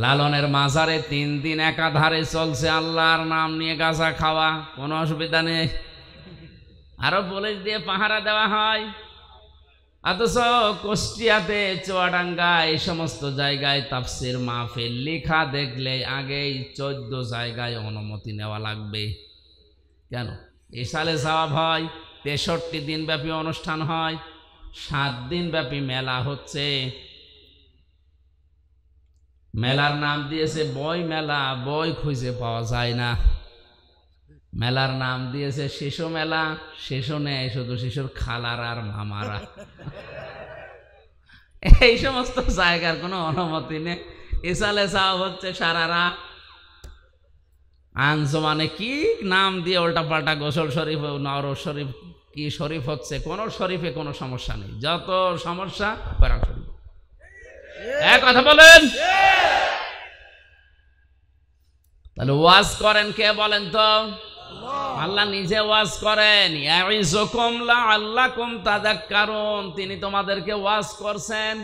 লালনের মাজারে 3 দিন একাধারে চলছে আল্লাহর নাম নিয়ে গাঁজা খাওয়া, কোনো অসুবিধা নেই। আরো পুলিশ দিয়ে পাহারা দেওয়া হয়। অথচ কুষ্টিয়াতে, চুয়াডাঙ্গা, এই সমস্ত জায়গায় তাফসির মাহফিল লেখা দেখলে আগেই 14 জায়গায় অনুমতি নেওয়া লাগবে। কেন? ইসালে সওয়াব হয়, 63 দিন ব্যাপী অনুষ্ঠান হয়, 7 দিন ব্যাপী মেলা হচ্ছে। মেলার নাম দিয়েছে বই মেলা, বই খুঁজে পাওয়া যায় না। মেলার নাম দিয়েছে শিশু মেলা, শিশু নেই, শুধু শিশুর খালার আর মামারা। এই সমস্ত জায়গার কোনো অনুমতি নেই। ইসালে সওয়াব হচ্ছে সারা রাত। আঞ্জুমানে কি নাম দিয়ে উল্টা পাল্টা, গোসল শরীফ, নওর শরীফ, কি শরীফ হচ্ছে, কোন শরীফে কোনো সমস্যা নেই, যত সমস্যা কোরআন শরীফ। এক কথা বলেন। তাহলে ওয়াজ করেন কে বলেন তো? আল্লাহ নিজে ওয়াজ করেন। ইয়াইযুকুম লাআল্লাকুম তাযাক্কারুন, তিনি তোমাদেরকে ওয়াজ করছেন।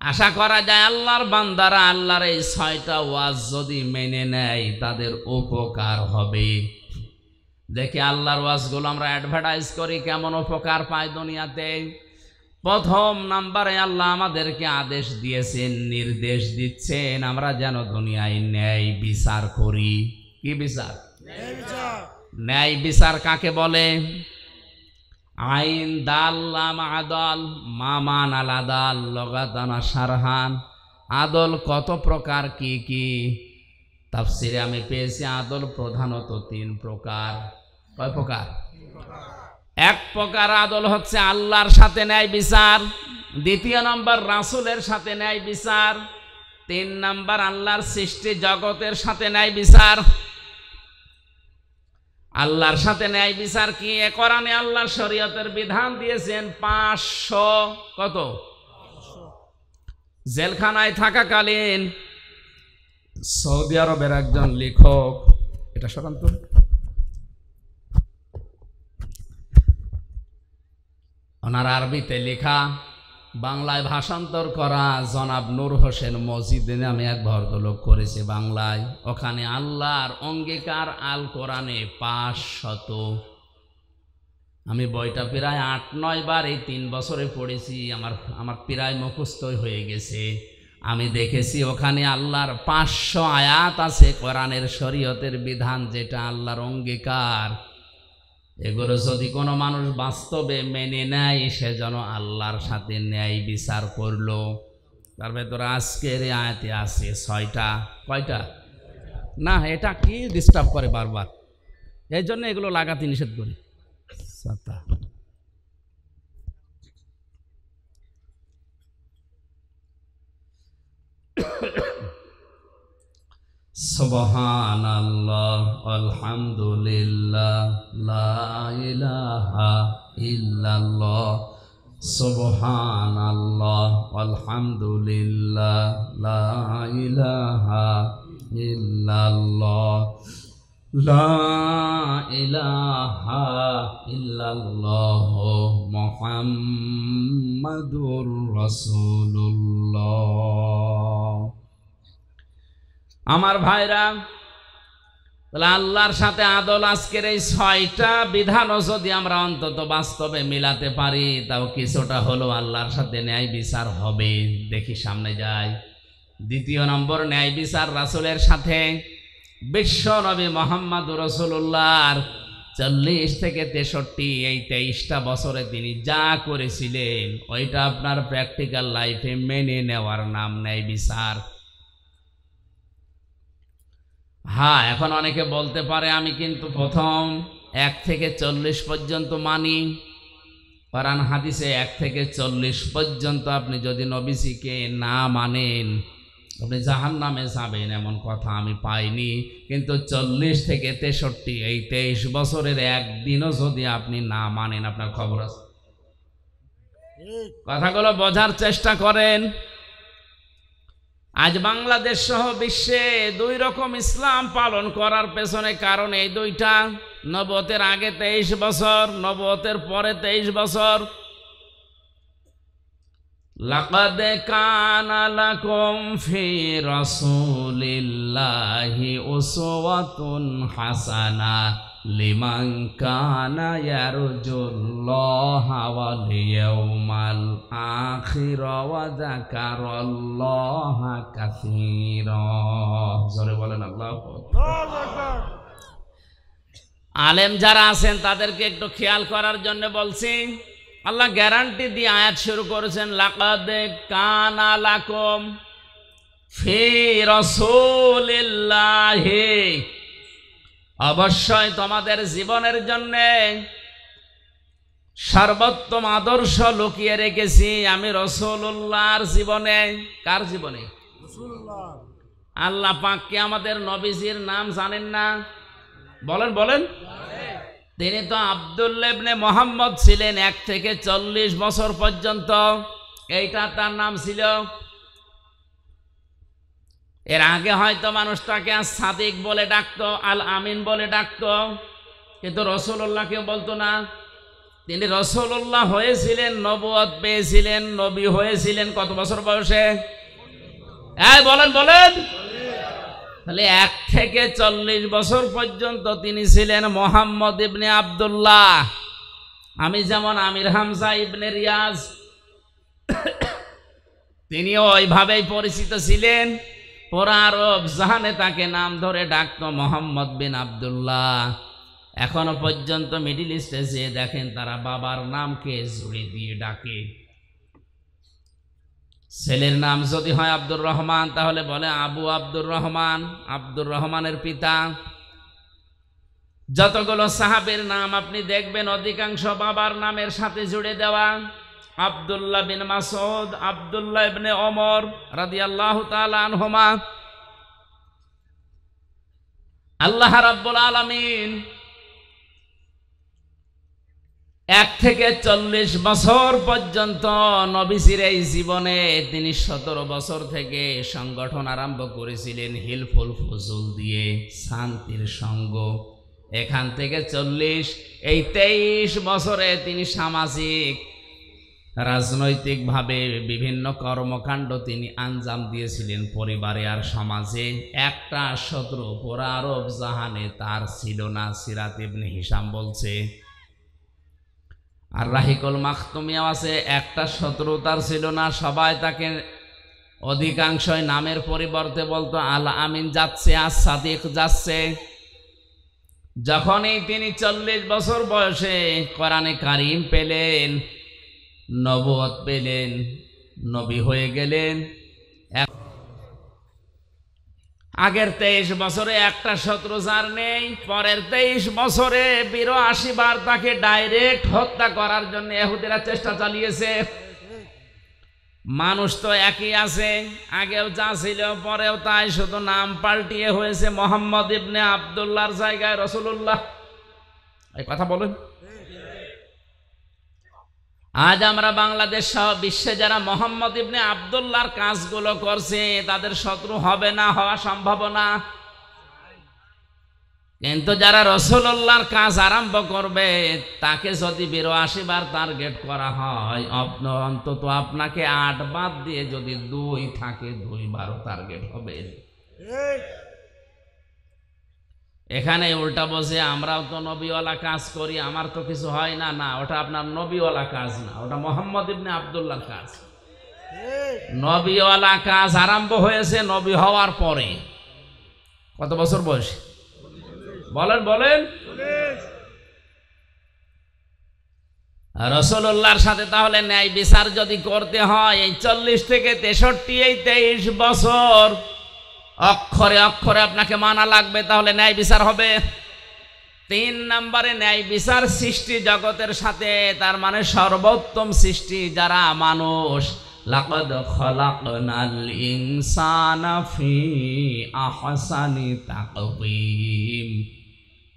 আশা করা যায় আল্লাহর বান্দারা আল্লাহর এই 6টা ওয়াজ যদি মেনে নেয় তাদের উপকার হবে। দেখি আল্লাহর ওয়াজগুলো আমরা অ্যাডভার্টাইজ করি, কেমন উপকার পায় দুনিয়াতে। প্রথম নাম্বারে আল্লাহ আমাদেরকে আদেশ দিয়েছেন, নির্দেশ দিচ্ছেন, আমরা যেন দুনিয়ায় ন্যায় বিচার করি। কি বিচার? ন্যায় বিচার কাকে বলে? আইন দাল্লাম আদল, মামান আল আদাল, লগাতানা সারহান। আদল কত প্রকার, কি কি? তাফসিরে আমি পেয়েছি আদল প্রধানত 3 প্রকার। কয় প্রকার? 1 প্রকার আদল হচ্ছে আল্লাহর সাথে ন্যায় বিচার, 2 নম্বর রাসূলের সাথে ন্যায় বিচার, 3 নম্বর আল্লাহর সৃষ্টি জগতের সাথে ন্যায় বিচার। আল্লাহর সাথে ন্যায় বিচার কি? কোরআনে আল্লাহর শরীয়তের বিধান দিয়েছেন 500। কত? জেলখানায় থাকাকালীন সৌদি আরবের একজন লেখক, এটা শোনান তো, ওনার আরবিতে লেখা, বাংলায় ভাষান্তর করা জনাব নূর হোসেন মজিদ নামে এক ভদ্রলোক করেছে বাংলায়। ওখানে আল্লাহর অঙ্গীকার আল কোরআনে 500। আমি বইটা প্রায় 8-9 বার এই 3 বছরে পড়েছি, আমার প্রায় মুখস্থ হয়ে গেছে। আমি দেখেছি ওখানে আল্লাহর 500 আয়াত আছে কোরআনের শরীয়তের বিধান, যেটা আল্লাহর অঙ্গীকার। এগুলো যদি কোনো মানুষ বাস্তবে মেনে নেয়, সে যেন আল্লাহর সাথে ন্যায় বিচার করলো। তার ভেতরে আজকের আয়াতে আছে 6টা। কয়টা? না, এটা কি ডিস্টার্ব করে বারবার, এই জন্য এগুলো লাগাতে নিষেধ করি। 7টা। সুবহানাল্লাহ, আলহামদুলিল্লাহ, লা ইলাহা ইল্লাল্লাহ। সুবহানাল্লাহ, আলহামদুলিল্লাহ, লা ইলাহা ইল্লাল্লাহ, লা ইলাহা ইল্লাল্লাহ, মুহাম্মাদুর রাসূলুল্লাহ। আমার ভাইরা, তাহলে আল্লাহর সাথে আদল, আজকের এই 6টা বিধানও যদি আমরা অন্তত বাস্তবে মিলাতে পারি, তাও কিছুটা হলো আল্লাহর সাথে ন্যায় বিচার হবে। দেখি সামনে যাই। 2 নম্বর ন্যায় বিচার রাসূলের সাথে। বিশ্ব নবী মুহাম্মদুর রাসূলুল্লাহর 40 থেকে 63 এই 23টা বছরে তিনি যা করেছিলেন, ওইটা আপনার প্র্যাকটিক্যাল লাইফে মেনে নেওয়ার নাম ন্যায় বিচার। হ্যাঁ, এখন অনেকে বলতে পারে আমি কিন্তু প্রথম 1 থেকে 40 পর্যন্ত মানি। কোরআন হাদিসে 1 থেকে 40 পর্যন্ত আপনি যদি নবীজিকে না মানেন, আপনি জাহান্নামে যাবেন, এমন কথা আমি পাইনি। কিন্তু 40 থেকে 63 এই 23 বছরের একদিনও যদি আপনি না মানেন, আপনার খবর আছে। কথাগুলো বোঝার চেষ্টা করেন। আজ বাংলাদেশ সহ বিশ্বে 2 রকম ইসলাম পালন করার পেছনে কারণ এই 2টা। নবুয়তের আগে 23 বছর, নবুয়তের পরে 23 বছর। লাকাদ কানা লাকুম ফি রাসূলিল্লাহি উসওয়াতুন হাসানাহ লিমান কানা ইয়ারজুল্লাহা ওয়াল ইয়াউমাল আখির ওয়া যাকারাল্লাহা কাসীরা। জোরে বলেন আল্লাহু আকবার। আলেম যারা আছেন তাদেরকে একটু খেয়াল করার জন্য বলছি। আল্লাহ গ্যারান্টি দিয়ে আয়াত শুরু করেছেন, লাকাদ কানা লাকুম ফি রাসূলিল্লাহি, অবশ্যই তোমাদের জীবনের জন্য সর্বোত্তম আদর্শ লুকিয়ে রেখেছি আমি রাসূলুল্লাহর জীবনে। কার জীবনে? রাসূলুল্লাহ। আল্লাহ পাক কি আমাদের নবীজির নাম জানেন না? বলেন বলেন। তিনি তো আব্দুল্লাহ ইবনে মুহাম্মদ ছিলেন 1 থেকে 40 বছর পর্যন্ত, এইটা তার নাম ছিল। এর আগে হয়তো মানুষ তাকে সাদিক বলে ডাকতো, আল আমিন বলে ডাকতো, কিন্তু রাসূলুল্লাহ কেউ বলতো না। তিনি রাসূলুল্লাহ হয়েছিলেন, নবুয়ত পেয়েছিলেন, নবী হয়েছিলেন কত বছর বয়সে? বলেন বলেন। তাহলে 1 থেকে 40 বছর পর্যন্ত তিনি ছিলেন মুহাম্মদ ইবনে আব্দুল্লাহ। আমি যেমন আমির হামজা ইবনে রিয়াজ, তিনিও ওইভাবেই পরিচিত ছিলেন। পুরা আরব জাহানে তাকে নাম ধরে ডাকতো মুহাম্মদ বিন আব্দুল্লাহ। এখনো পর্যন্ত মিডল ইস্টে যে দেখেন তারা বাবার নামকে জুড়ে দিয়ে ডাকে। ছেলের নাম যদি হয় আব্দুর রহমান তাহলে বলে আবু আব্দুর রহমান, আব্দুর রহমানের পিতা। যতগুলো সাহাবীর নাম আপনি দেখবেন অধিকাংশ বাবার নামের সাথে জুড়ে দেওয়া। আব্দুল্লাহ বিন মাসউদ, আব্দুল্লাহ ইবনে ওমর রাদিয়াল্লাহু তাআলা আনহুমা। আল্লাহ রাব্বুল আলামিন 1 থেকে 40 বছর পর্যন্ত নবীজির এই জীবনে তিনি 17 বছর থেকে সংগঠন আরম্ভ করেছিলেন হিলফুল ফুজুল দিয়ে, শান্তির সঙ্গ। এখান থেকে 40, এই 23 বছরে তিনি সামাজিক রাজনৈতিকভাবে বিভিন্ন কর্মকাণ্ড তিনি আঞ্জাম দিয়েছিলেন পরিবারে আর সমাজে। একটা শত্রু পুরা আরব জাহানে তার ছিল না। সিরাত ইবনে হিশাম বলছে, আর রাহিকুল মাখতুমিয়াও আছে, একটা শত্রু তার ছিল না। সবাই তাকে অধিকাংশই নামের পরিবর্তে বলতো আল আমিন যাচ্ছে, আর সাদিক যাচ্ছে। যখনই তিনি 40 বছর বয়সে কোরআনে কারিম পেলেন, নবুয়ত পেলেন, নবী হয়ে গেলেন। আগের 23 বছরে একটা শত্রু যার নেই, পরের 23 বছরে 82 বার তাকে ডাইরেক্ট হত্যা করার জন্য ইহুদিরা চেষ্টা চালিয়েছে। মানুষ তো একই আছে, আগেও যা ছিল পরেও তাই, শুধু নাম পাল্টিয়ে হয়েছে মুহাম্মদ ইবনে আব্দুল্লাহর জায়গায় রাসূলুল্লাহ। এই কথা বলেন। আজ আমরা বাংলাদেশ সহ বিশ্বে যারা মুহাম্মদ ইবনে আব্দুল্লাহর কাজগুলো করছে তাদের শত্রু হবে না, হওয়া সম্ভব না। কিন্তু যারা রাসূলুল্লাহর কাজ আরম্ভ করবে তাকে যদি 82 বার টার্গেট করা হয়, অন্তত আপনাকে 8 বাদ দিয়ে যদি 2 থাকে 2 বারও টার্গেট হবে। এখানে উল্টা বসে আমরাও তো নবীওয়ালা কাজ করি, আমার তো কিছু হয় না। না, ওটা আপনার নবীওয়ালা কাজ না, ওটা মুহাম্মদ ইবনে আব্দুল্লাহর কাজ। নবীওয়ালা কাজ আরম্ভ হয়েছে নবী হওয়ার পরে। কত বছর বয়সে? বলেন বলেন। রাসূলুল্লাহর সাথে তাহলে ন্যায় বিচার যদি করতে হয়, এই 40 থেকে 63, এই 23 বছর অক্ষরে অক্ষরে আপনাকে মানা লাগবে, তাহলে ন্যায় বিচার হবে। 3 নম্বরে ন্যায় বিচার সৃষ্টি জগতের সাথে, তার মানে সর্বোত্তম সৃষ্টি যারা মানুষ। লাকাদ খালাকনাল ইনসানা ফি আহসানি তাকওয়িম।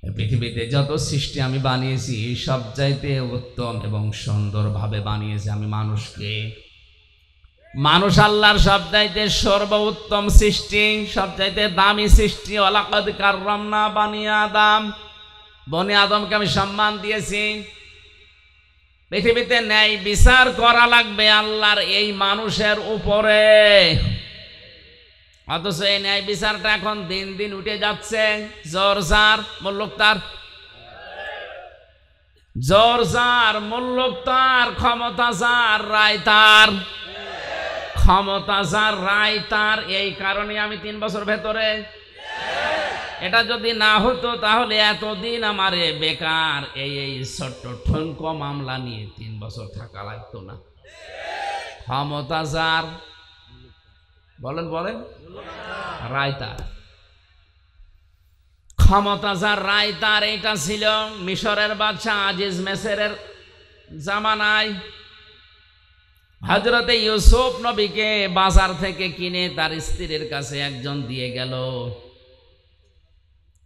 পৃথিবীতে যত সৃষ্টি আমি বানিয়েছি সবচাইতে উত্তম এবং সুন্দরভাবে বানিয়েছি আমি মানুষকে। মানুষ আল্লাহর সবচাইতে সর্বোত্তম সৃষ্টি, সবচাইতে দামি সৃষ্টি। ওয়ালাকাদ কাররামনা বানি আদম, বনি আদমকে আমি সম্মান দিয়েছি। পৃথিবীতে ন্যায় বিচার করা লাগবে আল্লাহর এই মানুষের উপরে, অথচ এই ন্যায় বিচারটা এখন দিন দিন উঠে যাচ্ছে। জোর যার মুল্লুক তার, জোর যার মুল্লুক তার, ক্ষমতা যার রায় তার, ক্ষমতা যার রায় তার। এই কারণে আমি 3 বছর ভেতরে, এটা যদি না হতো তাহলে এতদিন আমারে বেকার এই ছোট্ট ঠুনকো মামলা নিয়ে 3 বছর থাকা লাগতো না। ক্ষমতা যার, বলেন বলেন, রায় তার, ক্ষমতা যার রায় তার। এটা ছিল মিশরের বাদশা আজিজ মেসরের জামানায়। হযরতে ইউসুফ নবীকে বাজার থেকে কিনে তার স্ত্রীর কাছে একজন দিয়ে গেল,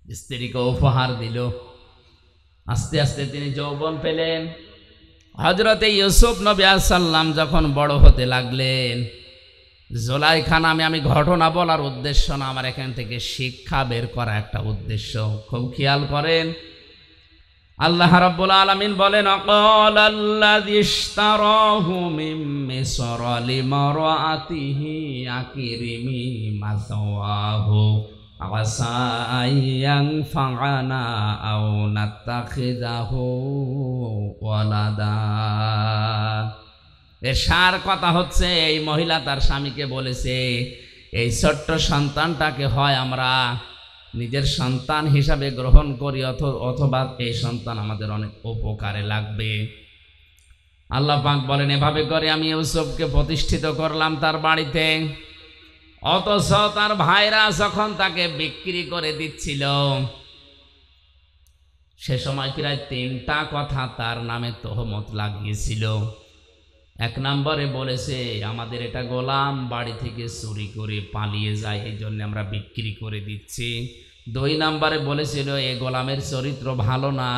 স্ত্রীকে উপহার দিল। আস্তে আস্তে তিনি যৌবন পেলেন। হযরতে ইউসুফ নবী আলাইহিস সালাম যখন বড় হতে লাগলেন, জুলাইখা নামে, আমি ঘটনা বলার উদ্দেশ্য না, আমার এখান থেকে শিক্ষা বের করা একটা উদ্দেশ্য, খুব খেয়াল করেন। আল্লাহ রাব্বুল আলামিন বলেন, আকালাল্লাযী ইশতারাহু মিন মিসর লিমারাআতিহি আকরিমি মাসওয়াহু আসা আইয়ানফা'না আও নাত্তাখিযাহু ওয়ালাদা। এর সার কথা হচ্ছে, এই মহিলা তার স্বামীকে বলেছে, এই ছোট্ট সন্তানটাকে হয় আমরা নিজের সন্তান হিসাবে গ্রহণ করি, অথবা এই সন্তান আমাদের অনেক উপকারে লাগবে। আল্লাহ পাক বলেন, এভাবে করে আমি ইউসুফকে প্রতিষ্ঠিত করলাম তার বাড়িতে। অথচ তার ভাইরা যখন তাকে বিক্রি করে দিচ্ছিল, সে সময় প্রায় 3টা কথা তার নামে তহমত লাগিয়েছিল। 1 নম্বরে বলেছে, আমাদের এটা গোলাম, বাড়ি থেকে চুরি করে পালিয়ে যায়, এই জন্য আমরা বিক্রি করে দিচ্ছি। 2 নম্বরে বলেছিল, এ গোলামের চরিত্র ভালো না।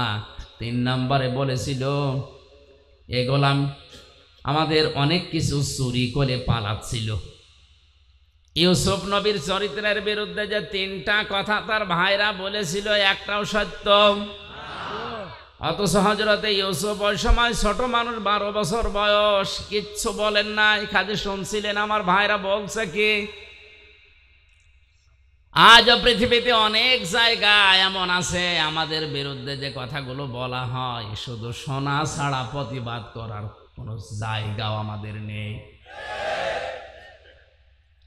3 নম্বরে বলেছিল, এ গোলাম আমাদের অনেক কিছু চুরি করে পালাচ্ছিল। ইউসুফ নবীর চরিত্রের বিরুদ্ধে যে 3টা কথা তার ভাইরা বলেছিল, একটাও সত্য। অথচ হযরতে ইউসুফ ওই সময় ছোট মানুষ, 12 বছর বয়স, কিচ্ছু বলেন নাই, খালি শুনছিলেন আমার ভাইরা বলছে কি। আজও পৃথিবীতে অনেক জায়গায় এমন আছে, আমাদের বিরুদ্ধে যে কথাগুলো বলা হয়, শুধু শোনা ছাড়া প্রতিবাদ করার কোনো জায়গাও আমাদের নেই।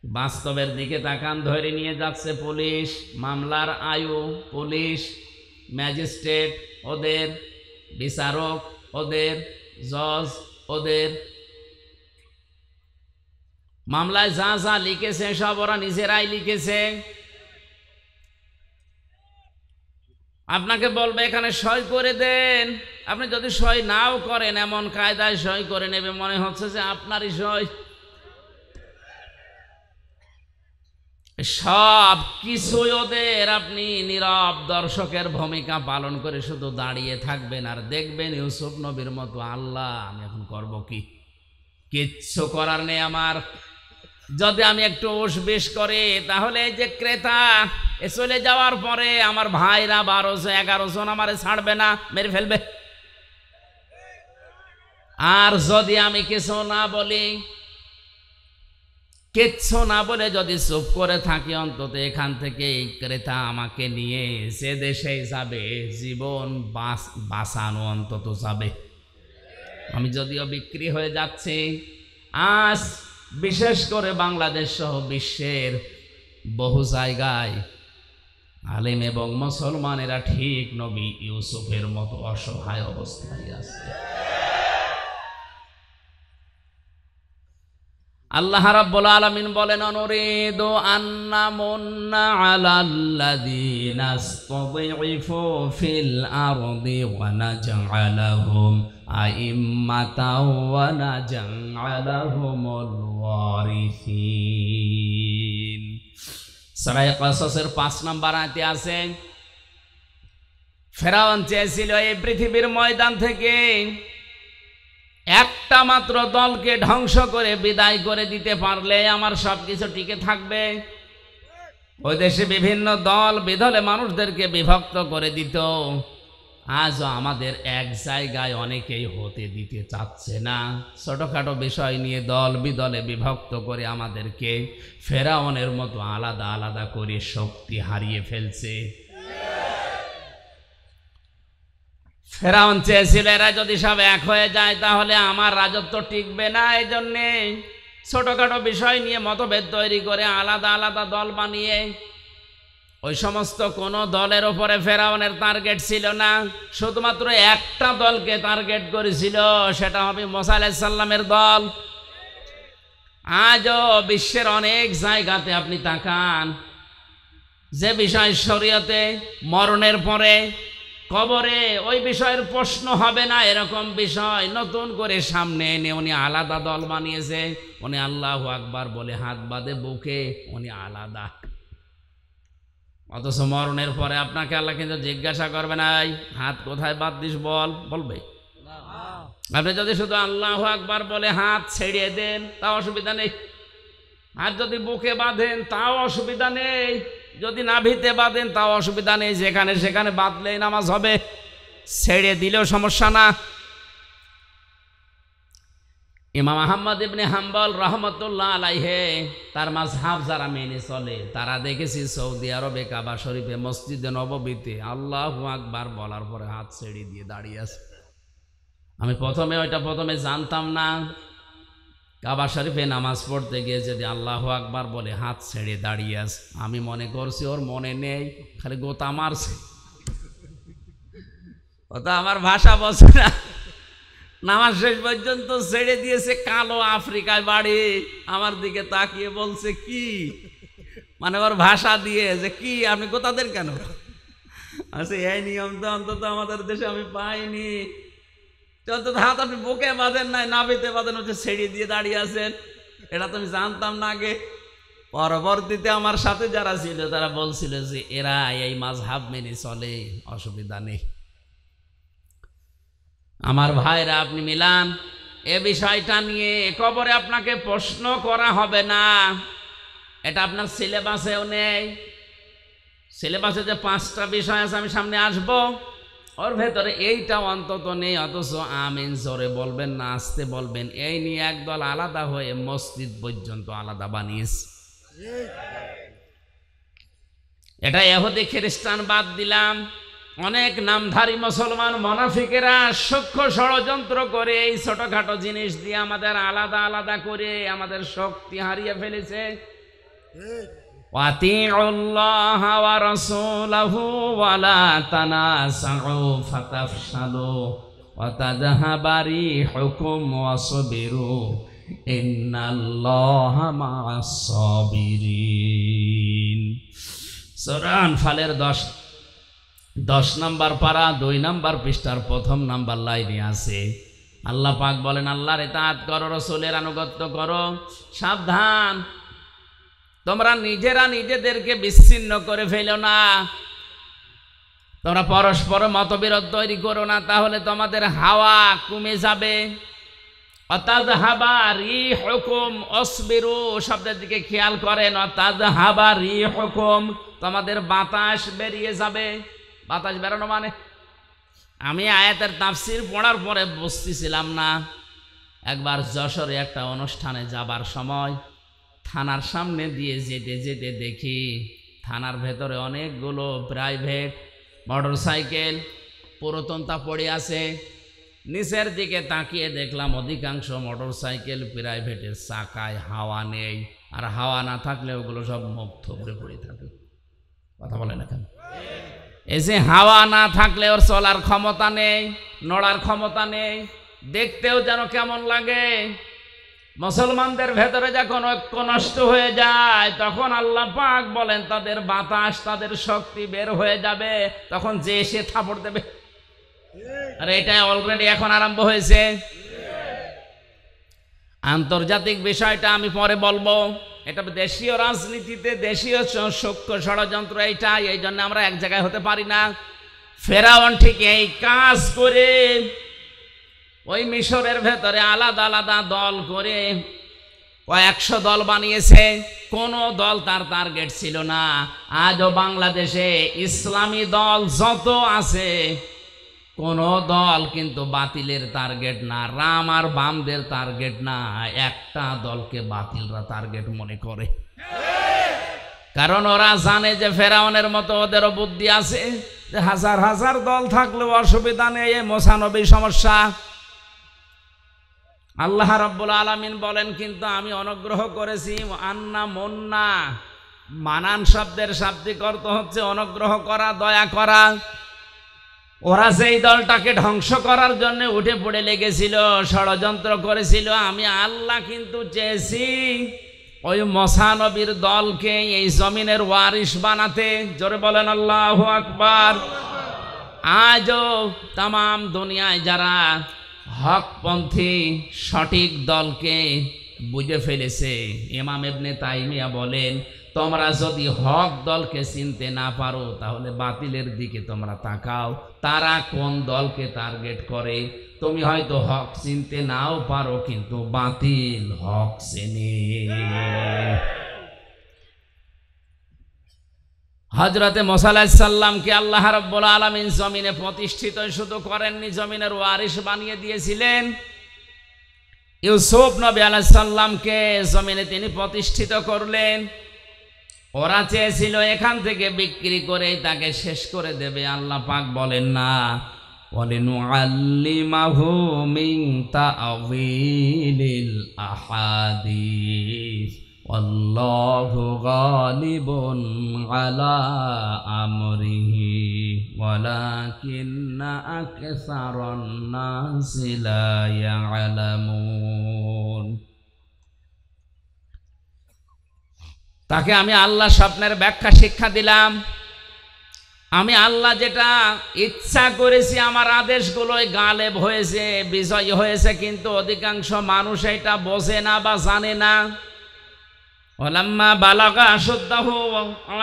বাস্তবের দিকে তাকান, ধরে নিয়ে যাচ্ছে পুলিশ, মামলার আয়ু পুলিশ, ম্যাজিস্ট্রেট ওদের, বিচারক ওদের, জজ ওদের। মামলায় যা যা লিখেছে সব ওরা নিজেরাই লিখেছে। আপনাকে বলবে এখানে সই করে দেন, আপনি যদি সই নাও করেন, এমন কায়দায় সই করে নেবে মনে হচ্ছে যে আপনারই সই। সব কিছুই ওদের। আপনি নীরব দর্শকের ভূমিকা পালন করে শুধু দাঁড়িয়ে থাকবেন আর দেখবেন ইউসুফ নবীর মতো, আল্লাহ আমি এখন করব কি, কিচ্ছু করার নেই আমার। যদি আমি একটু উসবিস করি তাহলে এই যে ক্রেতা এ চলে যাওয়ার পরে আমার ভাইরা 12-11 জন আমারে ছাড়বে না, মেরে ফেলবে। আর যদি আমি কিছু না বলি, কিচ্ছু না বলে যদি চুপ করে থাকি, অন্তত এখান থেকে এই ক্রেতা আমাকে নিয়ে সে দেশে যাবে, জীবন বাঁচানো অন্তত যাবে। আমি যদিও বিক্রি হয়ে যাচ্ছি, আজ বিশেষ করে বাংলাদেশ সহ বিশ্বের বহু জায়গায় আলেম এবং মুসলমানেরা ঠিক নবী ইউসুফের মতো অসহায় অবস্থায় আছে। আল্লাহ রাব্বুল আলামিন বলেন, অনুরিদু আন্না মুন্না আলাল্লাযীনা ইসতাদঈফু ফিল আরদি ওয়া নাজআলাহুম আইম্মাতাও ওয়া নাজআলাহুমুল ওয়ারিসিন। সূরা কাসাসের 5 নম্বর আয়াতে আছে, ফেরাউন চেয়েছিল এই পৃথিবীর ময়দান থেকে একটা মাত্র দলকে ধ্বংস করে বিদায় করে দিতে পারলে আমার সবকিছু টিকে থাকবে। ওই দেশে বিভিন্ন দল বিধলে মানুষদেরকে বিভক্ত করে দিত, আজও আমাদের এক জায়গায় অনেকেই হতে দিতে চাচ্ছে না। ছোটোখাটো বিষয় নিয়ে দল বিদলে বিভক্ত করে আমাদেরকে ফেরাউনের মতো আলাদা আলাদা করে শক্তি হারিয়ে ফেলছে। ফেরাউন চেয়েছিল এরা যদি সব এক হয়ে যায় তাহলে আমার রাজত্ব টিকবে না। এই জন্যে ছোটোখাটো বিষয় নিয়ে মতভেদ তৈরি করে আলাদা আলাদা দল বানিয়ে, ওই সমস্ত কোনো দলের ওপরে ফেরাউনের টার্গেট ছিল না, শুধুমাত্র একটা দলকে টার্গেট করেছিল, সেটা হবে মুসা আলাইহিস সালামের দল। আজও বিশ্বের অনেক জায়গাতে আপনি তাকান, যে বিষয় শরীয়তে মরণের পরে কবরে ওই বিষয়ের প্রশ্ন হবে না, এরকম বিষয় নতুন করে সামনে এনে উনি আলাদা দল বানিয়েছে। উনি আল্লাহু আকবার বলে হাত বাঁধে বুকে, উনি আলাদা। অথচ মরণের পরে আপনাকে আল্লাহ কিন্তু জিজ্ঞাসা করবে না হাত কোথায় বাদ দিস, বলবে? আপনি যদি শুধু আল্লাহু আকবার বলে হাত ছেড়ে দেন তাও অসুবিধা নেই, আর যদি বুকে বাঁধেন তাও অসুবিধা নেই, যদি নাভিতে বাঁধেন তাও অসুবিধা নেই, যেখানে সেখানে বাঁধলেই নামাজ হবে, ছেড়ে দিলেও সমস্যা না। ইমাম আহমদ ইবনে হাম্বল রহমতুল্লাহ আলাইহে তার মাযহাব যারা মেনে চলে তারা দেখেছি সৌদি আরবে কাবা শরীফে মসজিদে নববীতে আল্লাহু আকবার বলার পরে হাত ছেড়ে দিয়ে দাঁড়িয়ে আছে। আমি প্রথমে জানতাম না, কাবা শরীফে নামাজ পড়তে গিয়ে যদি আল্লাহু আকবার বলে হাত ছেড়ে দাঁড়িয়ে আছে, আমি মনে করছি ওর মনে নেই, খালি গোতা মারছে, ওটা আমার ভাষা বলছে না। নামাজ শেষ পর্যন্ত ছেড়ে দিয়েছে, কালো আফ্রিকায় বাড়ি, আমার দিকে তাকিয়ে বলছে কি, মানে ওর ভাষা দিয়ে যে কি আপনি গোতাদের কেন? আচ্ছা এই নিয়ম তো অন্তত আমাদের দেশে আমি পাইনি। অন্তত হাত আপনি বুকে বাঁধেন নাই, নাভিতে বাঁধেন, হচ্ছে ছেড়ে দিয়ে দাঁড়িয়ে আছেন, এটা তো আমি জানতাম না আগে। পরবর্তীতে আমার সাথে যারা ছিল তারা বলছিল যে এরা এই মাযহাব মেনে চলে, অসুবিধা নেই। আমার ভাইরা আপনি মিলান, এ বিষয়টা নিয়ে কবরে আপনাকে প্রশ্ন করা হবে না, এটা আপনার সিলেবাসেও নেই। সিলেবাসে যে 5টা বিষয় আছে আমি সামনে আসব, ওর ভেতরে এইটা অন্তত নেই। অথচ আমিন জোরে বলবেন না আস্তে বলবেন, এই নিয়ে একদল আলাদা হয়ে মসজিদ পর্যন্ত আলাদা বানিয়েছে। এটা ইহুদি খ্রিস্টান বাদ দিলাম, অনেক নামধারী মুসলমান মুনাফিকেরা সূক্ষ্ম ষড়যন্ত্র করে এই ছোটখাটো জিনিস দিয়ে আমাদের আলাদা আলাদা করে আমাদের শক্তি হারিয়ে ফেলেছে। ওয়াতিউল্লাহ ওয়া রাসূলাহু ওয়া লা তানাসাউ ফাতাফশালু ওয়া তাযহাবা রিহুকুম ওয়াসবিরু ইন্নাল্লাহা মা'আস সাবিরিন। সূরা আনফালের 10 নম্বর পারা 2 নম্বর পৃষ্ঠার 1 নম্বর লাইনে আছে, আল্লাহ পাক বলেন আল্লাহর ইতাআত করো, রাসূলের আনুগত্য করো, সাবধান তোমরা নিজেরা নিজেদেরকে বিচ্ছিন্ন করে ফেলো না, তোমরা পরস্পর মতবিরোধ তৈরি করো না, তাহলে তোমাদের হাওয়া কমে যাবে। অতাযহাবা রিহুকুম অসবিরু শব্দের দিকে খেয়াল করেন, অতাযহাবা রিহুকুম তোমাদের বাতাস বেরিয়ে যাবে। বাতাস বেরোনো মানে, আমি আয়াতের তাফসীর পড়ার পরে বুঝতেছিলাম না। একবার যশোরে একটা অনুষ্ঠানে যাবার সময় থানার সামনে দিয়ে যেতে যেতে দেখি থানার ভেতরে অনেকগুলো প্রাইভেট মোটরসাইকেল পুরাতনতা পড়ে আছে। নিচের দিকে তাকিয়ে দেখলাম অধিকাংশ মোটরসাইকেল প্রাইভেটের চাকায় হাওয়া নেই, আর হাওয়া না থাকলে ওগুলো সব মুখ থুবড়ে পড়ে থাকে। কথা বলে না কেন? এই যে হাওয়া না থাকলে ওর চলার ক্ষমতা নেই, নড়ার ক্ষমতা নেই, দেখতেও যেন কেমন লাগে। মুসলমানদের ভেতরে যখন ঐক্য নষ্ট হয়ে যায় তখন আল্লাহ পাক বলেন তাদের বাতাস, তাদের শক্তি বের হয়ে যাবে, তখন যে এসে থাপড় দেবে। আর এটা অলরেডি এখন আরম্ভ হয়েছে। আন্তর্জাতিক বিষয়টা আমি পরে বলবো, এটা দেশীয় রাজনীতিতে দেশীয় সূক্ষ্ম ষড়যন্ত্র এইটা, এই জন্য আমরা এক জায়গায় হতে পারি না। ফেরাউন ঠিক এই কাজ করে ওই মিশরের ভেতরে আলাদা আলাদা দল করে কয়েকশো দল বানিয়েছে, কোনো দল তার টার্গেট ছিল না। আজও বাংলাদেশে ইসলামী দল যত আছে কোন দল কিন্তু বাতিলের টার্গেট না, রাম আর বামদের টার্গেট না, একটা দলকে বাতিলরা টার্গেট মনে করে। কারণ ওরা জানে যে ফেরাউনের মতো ওদেরও বুদ্ধি আছে, যে হাজার হাজার দল থাকলেও অসুবিধা নেই, এই মোসানবী সমস্যা। আল্লাহ রাব্বুল আলামিন বলেন কিন্তু আমি অনুগ্রহ করেছি, আন্না মন্না, মানান শব্দের শাব্দিক অর্থ হচ্ছে অনুগ্রহ করা, দয়া করা। ওরা যেই দলটাকে ধ্বংস করার জন্য উঠে পড়ে লেগেছিল, ষড়যন্ত্র করেছিল, আমি আল্লাহ কিন্তু চেয়েছি ওই মসা নবীর দলকে এই জমিনের ওয়ারিশ বানাতে। জোরে বলেন আল্লাহু আকবার। আজও তামাম দুনিয়ায় যারা হকপন্থী সঠিক দলকে বুঝে ফেলেছে, ইমাম ইবনে তাইমিয়া বলেন, তোমরা যদি হক দলকে চিনতে না পারো তাহলে বাতিলের দিকে তোমরা তাকাও, তারা কোন দলকে টার্গেট করে। তুমি হয়তো হক চিনতে নাও পারো, কিন্তু বাতিল হক চেনে। হযরতে মুসা আলাইহিস সালামকে আল্লাহ রাব্বুল আলামিন জমিনে প্রতিষ্ঠিত শুধু করেননি, জমিনের ওয়ারিশ বানিয়ে দিয়েছিলেন। ইউসুফ নবী আলাইহিস সালামকে জমিনে তিনি প্রতিষ্ঠিত করলেন। ওরা চেয়েছিল এখান থেকে বিক্রি করে তাকে শেষ করে দেবে, আল্লাহ পাক বলেন না, ওয়ালিনুআল্লিমাহু মিন তা'ওয়িলিল আহাদিস আল্লাহু গালিবুন আলা আমরিহি ওয়ালাকিন্না আকসারান নাসি লা ইয়ালামুন। তাকে আমি আল্লাহ স্বপ্নের ব্যাখ্যা শিক্ষা দিলাম। আমি আল্লাহ যেটা ইচ্ছা করেছি, আমার আদেশগুলোই গালেব হয়েছে, বিজয় হয়েছে, কিন্তু অধিকাংশ মানুষ এটা বোঝে না বা জানে না। ওয়ালাম্মা বালাগা আশুদ্দাহু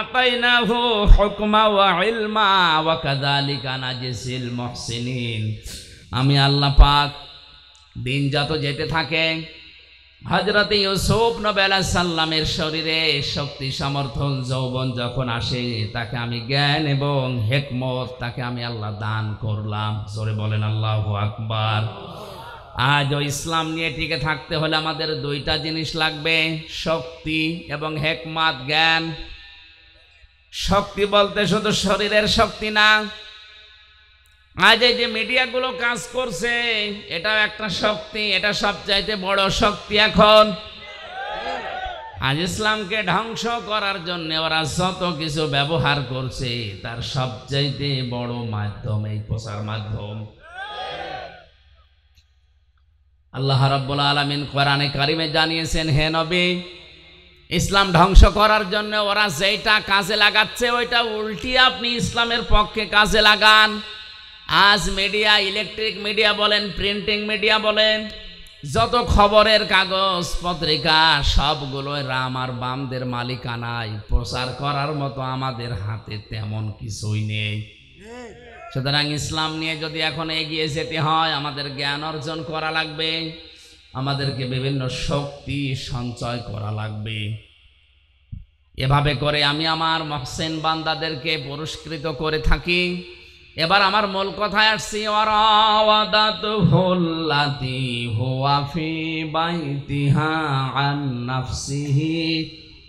আতাইনাহু হুকমা ওয়া ইলমা ওয়া কাযালিকা নাজিসিল মুহসিনিন। আমি আল্লাহ পাক দিন যত যেতে থাকে, হযরত ইউসুফ নবী আলাইহিস সালামের শরীরে শক্তি সমর্থন যৌবন যখন আসে, তাকে আমি জ্ঞান এবং হিকমত তাকে আমি আল্লাহ দান করলাম। জোরে বলেন আল্লাহু আকবার। আজ ওই ইসলাম নিয়ে টিকে থাকতে হলে আমাদের দুইটা জিনিস লাগবে, শক্তি এবং হিকমত, জ্ঞান। শক্তি বলতে শুধু শরীরের শক্তি না, আজ এই যে মিডিয়াগুলো কাজ করছে এটাও একটা শক্তি, এটা সবচাইতে বড় শক্তি। এখন আজ ইসলামকে ধ্বংস করার জন্য ওরা যত কিছু ব্যবহার করছে তার সবচাইতে বড় মাধ্যম এই প্রচার মাধ্যম। আল্লাহ রাব্বুল আলামিন কোরআনে কারিমে জানিয়েছেন, হে নবী, ইসলাম ধ্বংস করার জন্য ওরা যেটা কাজে লাগাচ্ছে ওইটা উল্টি আপনি ইসলামের পক্ষে কাজে লাগান। আজ মিডিয়া, ইলেকট্রিক মিডিয়া বলেন, প্রিন্টিং মিডিয়া বলেন, যত খবরের কাগজ পত্রিকা সবগুলোই রাম আর বামদের মালিকানায়। প্রচার করার মতো আমাদের হাতে তেমন কিছুই নেই। সুতরাং ইসলাম নিয়ে যদি এখন এগিয়ে যেতে হয়, আমাদের জ্ঞান অর্জন করা লাগবে, আমাদেরকে বিভিন্ন শক্তি সঞ্চয় করা লাগবে। এভাবে করে আমি আমার মুহসিন বান্দাদেরকে পুরস্কৃত করে থাকি। এবার আমার মূল কথায় আসছি, ওয়ারাওয়াদাতুহুল্লাতী হুয়া ফি বাইতিহা আন নাফসিহি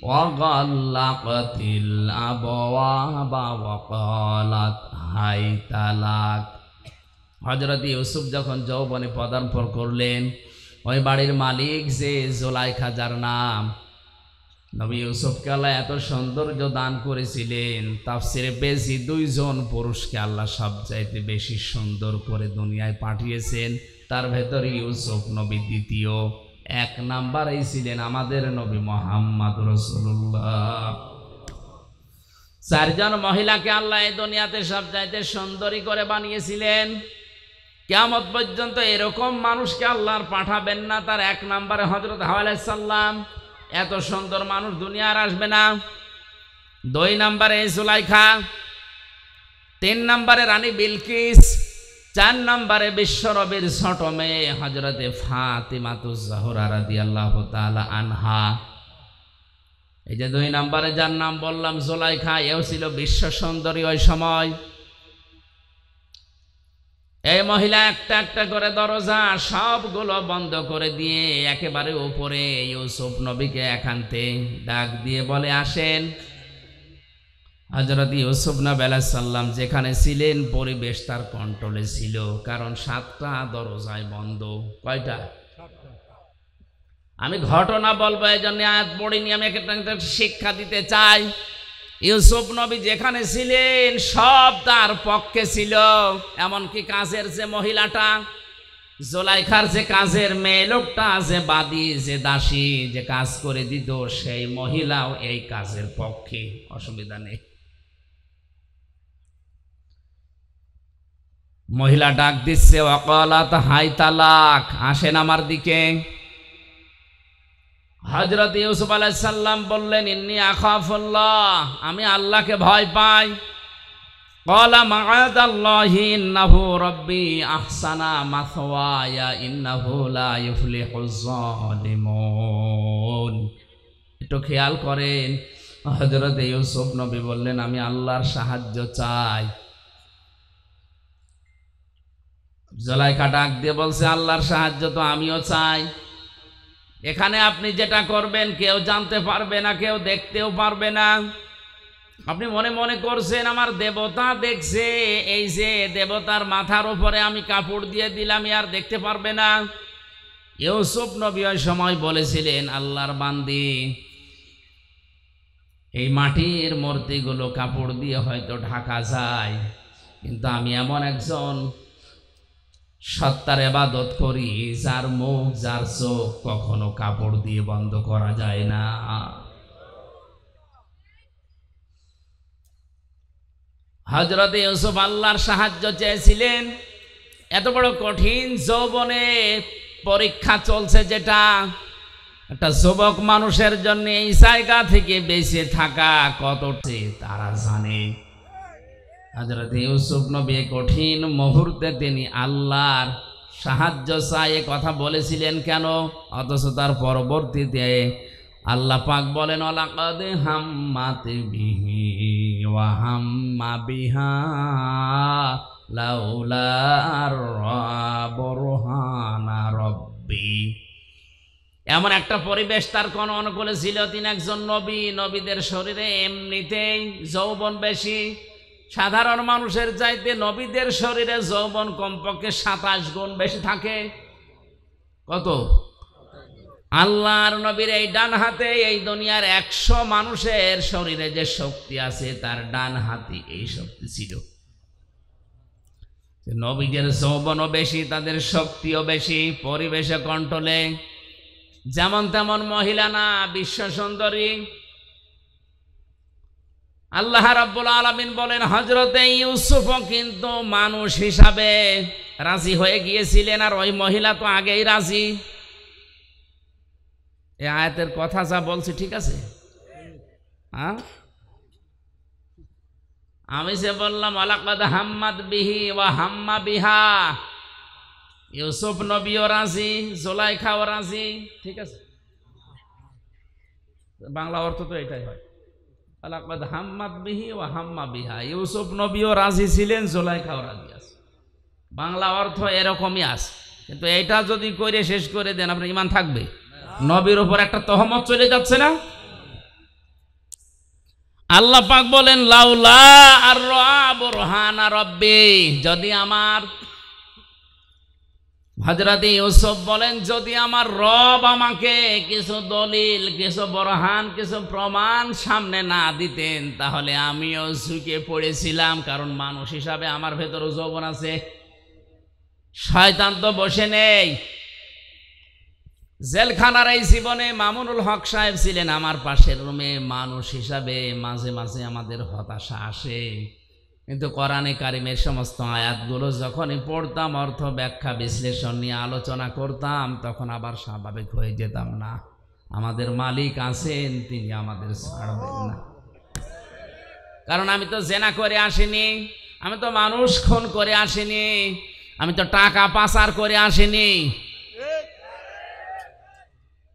ওয়া গাল্লাকাতিল আবওয়াবা ওয়া ক্বালাত হাইতা লাক। হযরত ইউসুফ যখন যৌবনে পদার্পণ করলেন, ওই বাড়ির মালিক যে জুলাইখা, যার নাম, নবী ইউসুফকে আল্লাহ এত সৌন্দর্য দান করেছিলেন, তাফসিরে পেয়েছি দুইজন পুরুষকে আল্লাহ সবচাইতে বেশি সুন্দর করে দুনিয়ায় পাঠিয়েছেন। তার ভেতরে ইউসুফ নবী দ্বিতীয়, এক নাম্বারেই ছিলেন আমাদের নবী মুহাম্মদ রাসূলুল্লাহ। চারজন মহিলাকে আল্লাহ এই দুনিয়াতে সবচাইতে সুন্দরী করে বানিয়েছিলেন। কিয়ামত পর্যন্ত এরকম মানুষকে আল্লাহ আর পাঠাবেন না। তার এক নাম্বারে হযরত হাওয়া আলাইহিস সালাম, এত সুন্দর মানুষ দুনিয়ার আসবে না। দুই নম্বরে জুলাইখা, তিন নম্বরে রানী বিলকিস, চার নম্বরে বিশ্বনবীর ছোট মেয়ে হযরতে ফাতিমাতুজ জাহরা রাদিয়াল্লাহু তাআলা আনহা। এই যে দুই নম্বরে যার নাম বললাম জুলাইখা, এও ছিল বিশ্ব সুন্দরী ওই সময়। এই মহিলা একটা একটা করে দরজা সবগুলো বন্ধ করে দিয়ে একেবারে উপরে ইউসুফ নবীকে একান্তে ডাক দিয়ে বলে, আসেন। হযরত ইউসুফ নবী আলাইহিস সালাম যেখানে ছিলেন পরিবেশ তার কন্ট্রোলে ছিল, কারণ 7টা দরজায় বন্ধ। কয়টা? আমি ঘটনা বলবো, এই জন্য আয়াত পড়িনি, আমি একটা শিক্ষা দিতে চাই। ইউসুফ নবী যেখানে ছিলেন সব তার পক্ষে ছিল, এমনকি কাজের যে মহিলাটা, জুলাইখার যে কাজের মেয়ে লোকটা, যে বাদী, যে দাসী, যে কাজ করে দিত, সেই মহিলাও এই কাজের পক্ষে, অসুবিধা নেই। মহিলা ডাক দিচ্ছে, ওয়াকালাত হাই তালাক, আসেন আমার দিকে। হযরত ইউসুফ আলাইহিস সালাম বললেন, ইন্নী আখাফুল্লাহ, আমি আল্লাহকে ভয় পাই। ক্বালা মাআযাল্লাহি ইন্নাহু রাব্বি আহসানা মাসওয়ায়া ইন্নাহু লা ইফলিহুজ যালিমুন। একটু খেয়াল করেন, হযরত ইউসুফ নবী বললেন, আমি আল্লাহর সাহায্য চাই। জুলাইখা ডাক দিয়ে বলছে, আল্লাহর সাহায্য তো আমিও চাই। এখানে আপনি যেটা করবেন কেউ জানতে পারবে না, কেউ দেখতেও পারবে না। আপনি মনে মনে করছেন আমার দেবতা দেখছে, এই যে দেবতার মাথার উপরে আমি কাপড় দিয়ে দিলাম, আর দেখতে পারবে না। ইউসুফ নবী ওই সময় বলেছিলেন, আল্লাহর বান্দি, এই মাটির মূর্তিগুলো কাপড় দিয়ে হয়তো ঢাকা যায়, কিন্তু আমি এমন একজন সত্তার ইবাদত করি যার মুখ, যার চোখ কখনো কাপড় দিয়ে বন্ধ করা যায় না। হযরত ইউসুফ আল্লাহর সাহায্য চেয়েছিলেন। এত বড় কঠিন যৌবনে পরীক্ষা চলছে, যেটা একটা যুবক মানুষের জন্য এই জায়গা থেকে বেঁচে থাকা কতটি তারা জানে। হযরত ইউসুফ নবী কঠিন মুহূর্তে তিনি আল্লাহর সাহায্য চাই কথা বলেছিলেন কেন? অথচ তার পরবর্তীতে আল্লাহ পাক বলেন, ওয়ালাকাদ হাম্মাত বিহি ওয়া হাম্মা বিহা লাউলা বুরহানা রাব্বি। এমন একটা পরিবেশ তার কোন অনুকূলে ছিল। তিনি একজন নবী, নবীদের শরীরে এমনিতেই যৌবন বেশি। সাধারণ মানুষের চাইতে নবীদের শরীরে যৌবন কমপক্ষে 27 গুণ বেশি থাকে। কত? আল্লাহর নবীর এই ডান হাতে এই দুনিয়ার 100 মানুষের শরীরে যে শক্তি আছে তার ডান হাতে এই শক্তি ছিল। নবীদের যৌবনও বেশি, তাদের শক্তিও বেশি, পরিবেশে কন্ট্রোলে। যেমন তেমন মহিলা না, বিশ্ব সুন্দরী। আল্লাহ রাব্বুল আলামিন বলেন, হযরতে ইউসুফও কিন্তু মানুষ হিসাবে রাজি হয়ে গিয়েছিলেন, আর ওই মহিলা তো আগেই রাজি। এই আয়াতের কথা যা বলছি ঠিক আছে? হ্যাঁ, আমি যে বললাম ওয়ালাকাদ হাম্মাত বিহি ওয়া হাম্মা বিহা, ইউসুফ নবীও রাজি, জুলাইখাও রাজি, ঠিক আছে? বাংলা অর্থ তো এটাই হয়, ওয়ালাকাদ হাম্মাত বিহি ওয়া হাম্মা বিহা। ইউসুফ নবীও রাজি ছিলেন, জুলাইখাও রাজি আছে। বাংলা অর্থ এরকমই আছে, কিন্তু এটা যদি করে শেষ করে দেন আপনার ঈমান থাকবে? নবীর উপর একটা তহমত চলে যাচ্ছে না? আল্লাহ পাক বলেন, লাউলা আর বুরহানা রাব্বি, যদি আমার, হযরত ইউসুফ বলেন, যদি আমার রব আমাকে কিছু দলিল, কিছু বরহান, কিছু প্রমাণ সামনে না দিতেন, তাহলে আমিও ঝুঁকে পড়েছিলাম। কারণ মানুষ হিসাবে আমার ভেতরও যৌবন আছে। শয়তান তো বসে নেই। জেলখানার এই জীবনে মামুনুল হক সাহেব ছিলেন আমার পাশের রুমে। মানুষ হিসাবে মাঝে মাঝে আমাদের হতাশা আসে, কিন্তু কোরআনে কারিমের সমস্ত আয়াতগুলো যখনই পড়তাম, অর্থ ব্যাখ্যা বিশ্লেষণ নিয়ে আলোচনা করতাম, তখন আবার স্বাভাবিক হয়ে যেতাম। না, আমাদের মালিক আছেন, তিনি আমাদের ছাড়বেন না। কারণ আমি তো জেনা করে আসিনি, আমি তো মানুষ খুন করে আসিনি, আমি তো টাকা পাচার করে আসিনি।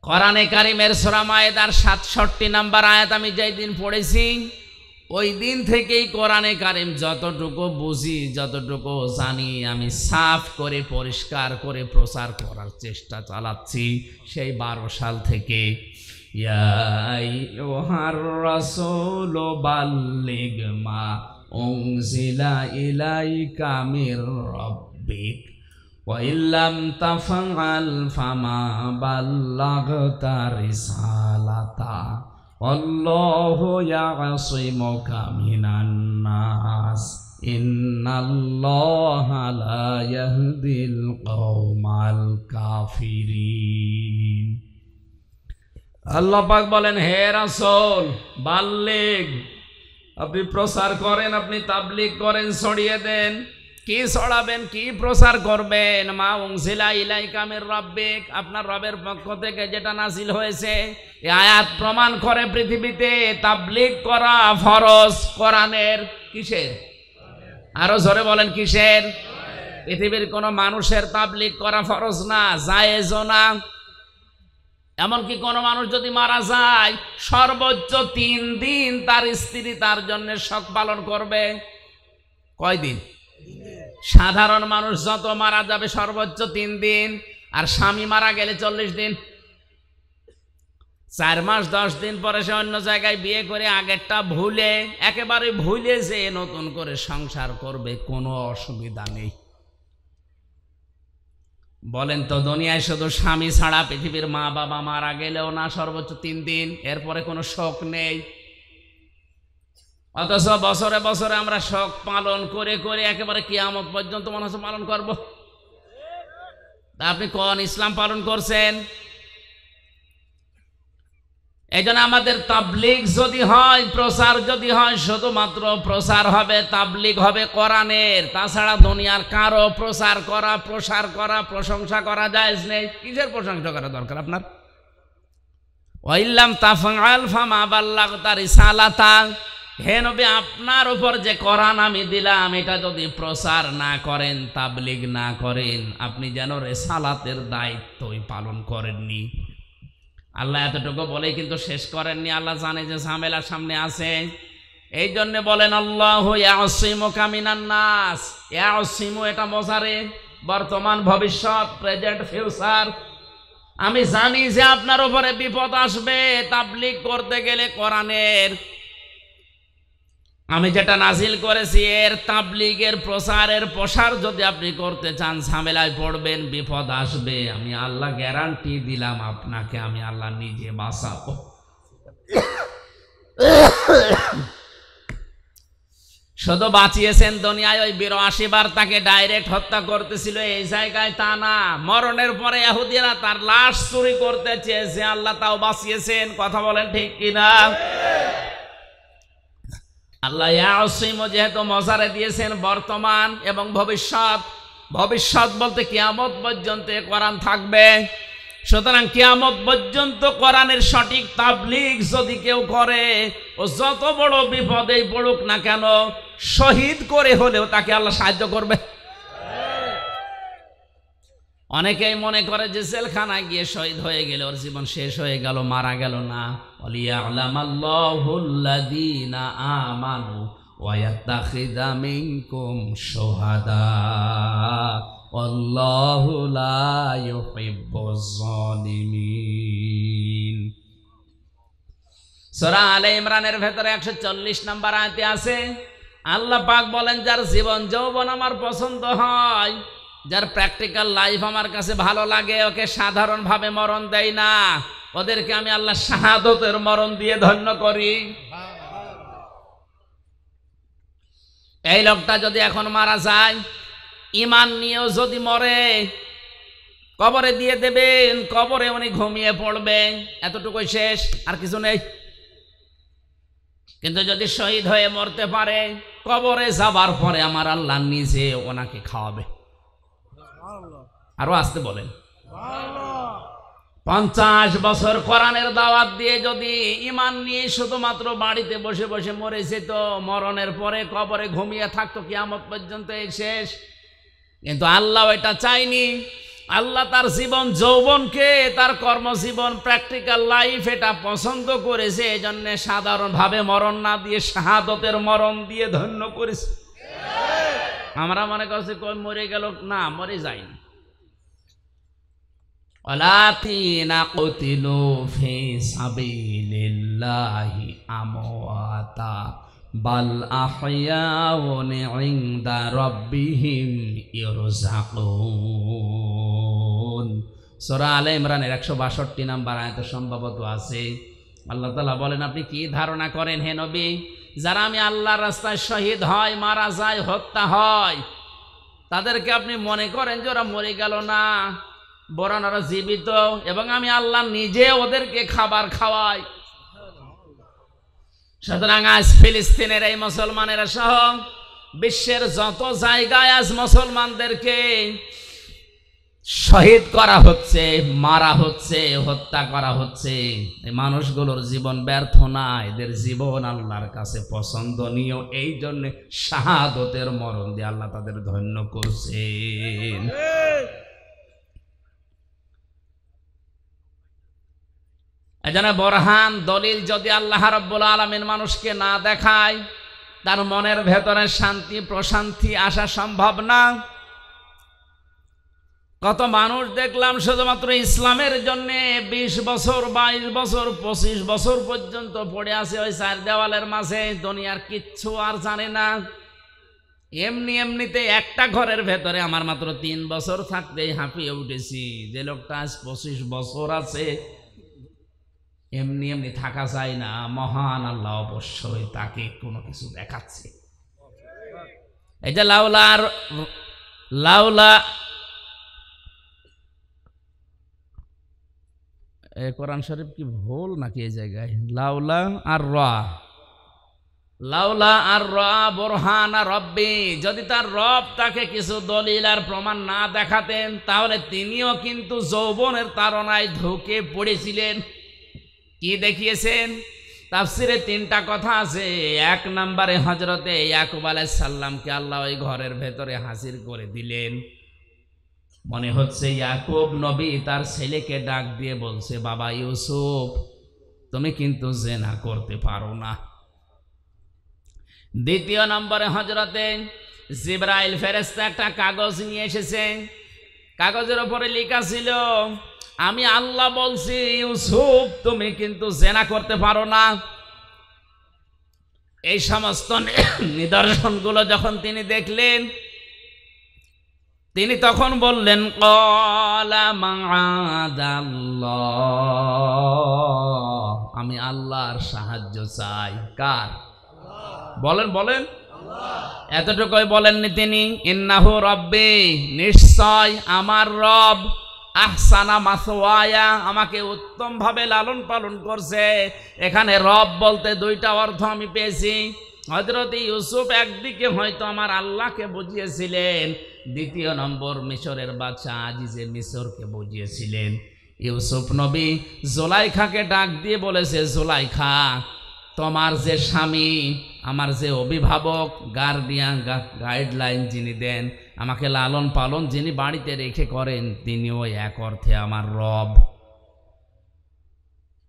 কোরআনে কারিমের সূরা মায়েদার 67 নম্বর আয়াত আমি যেই দিন পড়েছি, ওই দিন থেকেই কোরআনে কারিম যতটুকু বুঝি, যতটুকু জানি, আমি সাফ করে পরিষ্কার করে প্রচার করার চেষ্টা চালাচ্ছি সেই 12 সাল থেকে। ইয়া আইয়ুহার রাসূল বাল্লিগ মা উনজিলা ইলাইকা মির রাব্বিক ওয়া ইল্লাম তাফআল ফামা বাল্লাগতা রিসালাতা আল্লাহু ইয়াসিমুকা মিনান নাস ইন্নাল্লাহা লা ইয়াহদিল কওমাল কাফিরিন। আল্লাহ পাক বলেন, হে রাসূল বাল্লিগ, আপনি প্রচার করেন, আপনি তাবলীগ করেন, ছড়িয়ে দেন। কি ছড়াবেন, কি প্রচার করবেন? মা উনজিলা ইলাইকা মির রাব্বিক, আপনার রবের পক্ষ থেকে যেটা নাজিল হয়েছে। এই আয়াত প্রমাণ করে পৃথিবীতে তাবলীগ করা ফরজ কোরআনের। কিসের? আরো জোরে বলেন, কিসের? পৃথিবীর কোনো মানুষের তাবলীগ করা ফরজ না, জায়েজও না। এমনকি কোনো মানুষ যদি মারা যায়, সর্বোচ্চ 3 দিন তার স্ত্রী তার জন্য শোক পালন করবে। কয়দিন? সাধারণ মানুষ যত মারা যাবে সর্বোচ্চ 3 দিন, আর স্বামী মারা গেলে 40 দিন। 4 মাস 10 দিন পরে সে অন্য জায়গায় বিয়ে করে আগেরটা ভুলে, একেবারে ভুলে যে নতুন করে সংসার করবে, কোনো অসুবিধা নেই। বলেন তো, দুনিয়ায় শুধু স্বামী ছাড়া পৃথিবীর মা বাবা মারা গেলেও না সর্বোচ্চ 3 দিন, এরপরে কোনো শোক নেই। অথচ বছরে বছরে আমরা শোক পালন করে করে একেবারে কিয়ামত পর্যন্ত মনে হচ্ছে পালন করব। তা আপনি কোন ইসলাম পালন করছেন? এই জন্য আমাদের তাবলীগ যদি হয়, প্রচার যদি হয়, শুধুমাত্র প্রচার হবে, তাবলীগ হবে কোরআনের। তাছাড়া দুনিয়ার কারো প্রচার করা, প্রসার করা, প্রশংসা করা জায়েজ নেই। কিসের প্রশংসা করা দরকার আপনার? ওয়া ইল্লাম তাফআল ফামা বাল্লাগতা রিসালাতা, হে নবী, আপনার উপর যে কোরআন আমি দিলাম, এটা যদি প্রচার না করেন, তাবলীগ না করেন, আপনি যেন রিসালাতের দায়িত্বই পালন করেননি। আল্লাহ এতটুকু বলেই কিন্তু শেষ করেননি। আল্লাহ জানে যে ঝামেলা সামনে আছে, এই জন্য বলেন আল্লাহু ইয়াসিমুকা মিনান নাস। ইয়াসিমু এটা মোজারে, বর্তমান, ভবিষ্যৎ, প্রেজেন্ট, ফিউচার। আমি জানি যে আপনার উপরে বিপদ আসবে তাবলীগ করতে গেলে কোরআনের। আমি যেটা নাজিল করেছি এর তাবলীগের, প্রচারের, প্রসার যদি আপনি করতে চান, ঝামেলায় পড়বেন, বিপদ আসবে। আমি আল্লাহ গ্যারান্টি দিলাম আপনাকে, আমি আল্লাহ নিজে বাঁচাবো। শুধু বাঁচিয়েছেন দুনিয়ায়, ওই 82 বার তাকে ডাইরেক্ট হত্যা করতেছিল, এই জায়গায় তা না। মরণের পরে ইহুদিরা তার লাশ চুরি করতে চেয়েছে, আল্লাহ তাও বাঁচিয়েছেন। কথা বলেন ঠিক কিনা? আল্লাহ ইয়াসিমু যেহেতু মজারে দিয়েছেন বর্তমান এবং ভবিষ্যৎ, ভবিষ্যৎ বলতে কিয়ামত পর্যন্ত কোরআন থাকবে। সুতরাং কিয়ামত পর্যন্ত কোরআনের সঠিক তাবলীগ যদি কেউ করে, ও যত বড় বিপদেই পড়ুক না কেন, শহীদ করে হলেও তাকে আল্লাহ সাহায্য করবে। অনেকেই মনে করে যে জেলখানায় গিয়ে শহীদ হয়ে গেলে ওর জীবন শেষ হয়ে গেল, মারা গেল না। ওয়ালিয়ালামাল্লাহুল্লাযীনা আমানু ওয়া ইয়াত্তাখিযা মিনকুম শুহাদা ওয়াল্লাহু লা ইউহিব্বুজ যালিমিন। সূরা আলে ইমরানের ভেতরে 140 নম্বর আয়াতে আছে, আল্লাহ পাক বলেন, যার জীবন যৌবন আমার পছন্দ হয়, যার প্র্যাকটিক্যাল লাইফ আমার কাছে ভালো লাগে, ওকে সাধারণভাবে মরণ দেয় না, ওদেরকে আমি আল্লাহ শাহাদতের মরণ দিয়ে ধন্য করি। এই লোকটা যদি এখন মারা যায়, ঈমান নিয়েও যদি মরে, কবরে দিয়ে দেবেন, কবরে উনি ঘুমিয়ে পড়বে, এতটুকুই শেষ, আর কিছু নেই। কিন্তু যদি শহীদ হয়ে মরতে পারে, কবরে যাবার পরে আমার আল্লাহ নিজে ওনাকে খাওয়াবে। আরো আসতে বলেন। 50 বছর কোরআনের দাওয়াত দিয়ে যদি ঈমান নিয়ে শুধুমাত্র বাড়িতে বসে বসে মরেছে, তো মরণের পরে কবরে ঘুমিয়ে থাকতো কিয়ামত পর্যন্ত, এই শেষ। কিন্তু আল্লাহ এটা চাইনি। আল্লাহ তার জীবন যৌবনকে, তার কর্মজীবন, প্র্যাকটিক্যাল লাইফ এটা পছন্দ করেছে। এই জন্য সাধারণভাবে মরণ না দিয়ে শাহাদতের মরণ দিয়ে ধন্য করেছে। আমরা মনে করছি কই মরে গেল, না মরে যায়নি। ওয়ালাকিনা কুতিলু ফি সাবিলিল্লাহি আমওয়াতা বাল আহইয়াউন ইনদা রাব্বিহিম ইরযাকুন। সূরা আলে ইমরানের 162 নম্বর আয়াতে সম্ভবত আছে। আল্লাহ তাআলা বলেন, আপনি কি ধারণা করেন হে নবী, যারা আমি আল্লাহর রাস্তায় শহীদ হয়, মারা যায়, হত্যা হয়, তাদেরকে আপনি মনে করেন যে ওরা মরে গেল না, বরং ওরা জীবিত, এবং আমি আল্লাহ নিজে ওদেরকে খাবার খাওয়াই। সুতরাং আজ ফিলিস্তিনের এই মুসলমানেরা সহ বিশ্বের যত জায়গায় আজ মুসলমানদেরকে শহীদ করা হচ্ছে, মারা হচ্ছে, হত্যা করা হচ্ছে, এই মানুষগুলোর জীবন ব্যর্থ না, এদের জীবন আল্লাহর কাছে পছন্দনীয়। এই জন্য শাহাদতের মরণ দিয়ে আল্লাহ তাদের ধন্য করছেন। এজন্য বরহান দলিল যদি আল্লাহ রাব্বুল আলামিন মানুষকে না দেখায়, তার মনের ভেতরে শান্তি প্রশান্তি আসা সম্ভব না। কত মানুষ দেখলাম শুধুমাত্র ইসলামের জন্য 20 বছর, 22 বছর, 25 বছর পর্যন্ত পড়ে আছে ওই চার দেওয়ালের মাঝে, দুনিয়ার কিচ্ছু আর জানে না। এমনিতে একটা ঘরের ভেতরে আমার মাত্র 3 বছর থাকতেই হাঁপিয়ে উঠেছি। যে লোকটা আজ 25 বছর আছে, এমনি থাকা যায় না। মহান আল্লাহ অবশ্যই তাকে কোনো কিছু দেখাচ্ছে। এই যে লাউলা কোরআন শরীফ কি ভুল নাকি এই জায়গায়? লাউলা আর রা বুরহানা রব্বি, যদি তার রব তাকে কিছু দলিল আর প্রমাণ না দেখাতেন, তাহলে তিনিও কিন্তু যৌবনের তাড়নায় ঢুকে পড়েছিলেন। কি দেখিয়েছেন? তাফসিরে 3টা কথা আছে। 1 নম্বরে হযরতে ইয়াকুব আলাইহিস সালামকে আল্লাহ ওই ঘরের ভেতরে হাজির করে দিলেন। মনে হচ্ছে ইয়াকুব নবী তার ছেলেকে ডাক দিয়ে বলছে, বাবা ইউসুফ, তুমি কিন্তু জিনা করতে পারো না। 2 নম্বরে হযরতে জিবরাইল ফেরেশতা একটা কাগজ নিয়ে এসেছে। কাগজের উপরে লেখা ছিল, আমি আল্লাহ বলছি ইউসুফ তুমি কিন্তু জিনা করতে পারো না। এই সমস্ত নিদর্শনগুলো যখন তিনি দেখলেন, তিনি তখন বললেন, ক্বালা মাআযাল্লাহ, আমি আল্লাহর সাহায্য চাই। কার? বলেন এতটুকুই বলেননি তিনি। ইন্নাহু রব্বি, নিশ্চয় আমার রব, আহসানা মাসওয়ায়া, আমাকে উত্তম ভাবে লালন পালন করছে। এখানে রব বলতে 2টা অর্থ আমি পেয়েছি। হযরত ইউসুফ একদিকে হয়তো আমার আল্লাহকে বুঝিয়েছিলেন, 2 নম্বর মিশরের বাদশা আজিজে মিশরকে বুঝিয়েছিলেন। ইউসুফ নবী জুলাইখাকে ডাক দিয়ে বলেছে, জুলাইখা, তোমার যে স্বামী, আমার যে অভিভাবক, গার্ডিয়ান, গাইডলাইন যিনি দেন, আমাকে লালন পালন যিনি বাড়িতে রেখে করেন, তিনিও এক অর্থে আমার রব।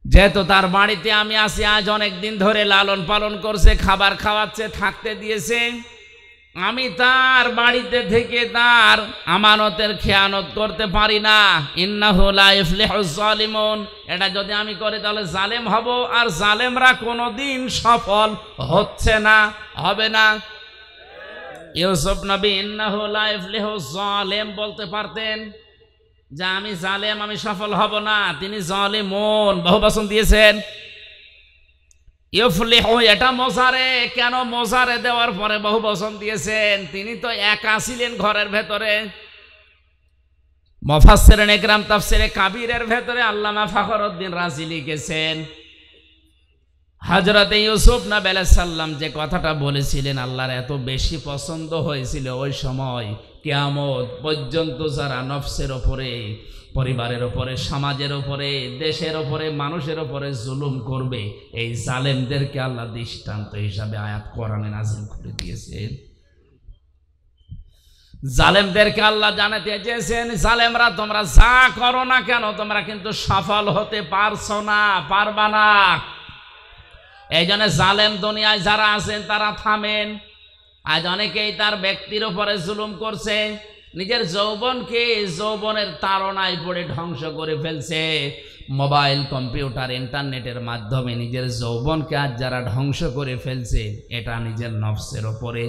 যেহেতু তার বাড়িতে আমি আছি, আজ অনেক দিন ধরে লালন পালন করছে, খাবার খাওয়াচ্ছে, থাকতে দিয়েছে, আমি তার বাড়িতে থেকে তার আমানতের খেয়ানত করতে পারি না। ইন্নাহু লা ইফলিহুজ জালিমুন, এটা যদি আমি করি তাহলে জালেম হব, আর জালেমরা কোনোদিন সফল হচ্ছে না, হবে না। ইউসুফ নবী ইন্নাহু লা ইফলিহুজ জালিম বলতে পারতেন, যে আমি জালেম, আমি সফল হব না। তিনি জালিমুন বহুবচন দিয়েছেন। ইফলিহু এটা মোজারে, কেন মোজারে দেওয়ার পরে বহুবচন দিয়েছেন? তিনি তো একা ছিলেন ঘরের ভেতরে। মুফাসসিরিন ইকরাম তাফসিরে কাবীরের ভেতরে আল্লামা ফখরউদ্দীন রাজি লিখেছেন, হযরত ইউসুফ নবী আলাইহিস সালাম যে কথাটা বলেছিলেন আল্লাহর এত বেশি পছন্দ হয়েছিল, ওই সময় কিয়ামত পর্যন্ত যারা নফসের উপরে, পরিবারের উপরে, সমাজের উপরে, দেশের উপরে, মানুষের উপরে জুলুম করবে, এই জালেমদেরকে আল্লাহ দৃষ্টান্ত হিসাবে আয়াত কোরআনে নাযিল করে দিয়েছেন। জালেমদেরকে আল্লাহ জানাতে চেয়েছেন, জালেমরা তোমরা যা করো না কেন তোমরা কিন্তু সফল হতে পারছো না, পারবা না। এই জন্য জালেম দুনিয়ায় যারা আছেন তারা থামেন। আজ অনেকেই তার ব্যক্তির উপরে জুলুম করছে, নিজের যৌবনকে যৌবনের তাড়নায় পড়ে ধ্বংস করে ফেলছে। মোবাইল, কম্পিউটার, ইন্টারনেটের মাধ্যমে নিজের যৌবনকে আজ যারা ধ্বংস করে ফেলছে, এটা নিজের নফসের ওপরে,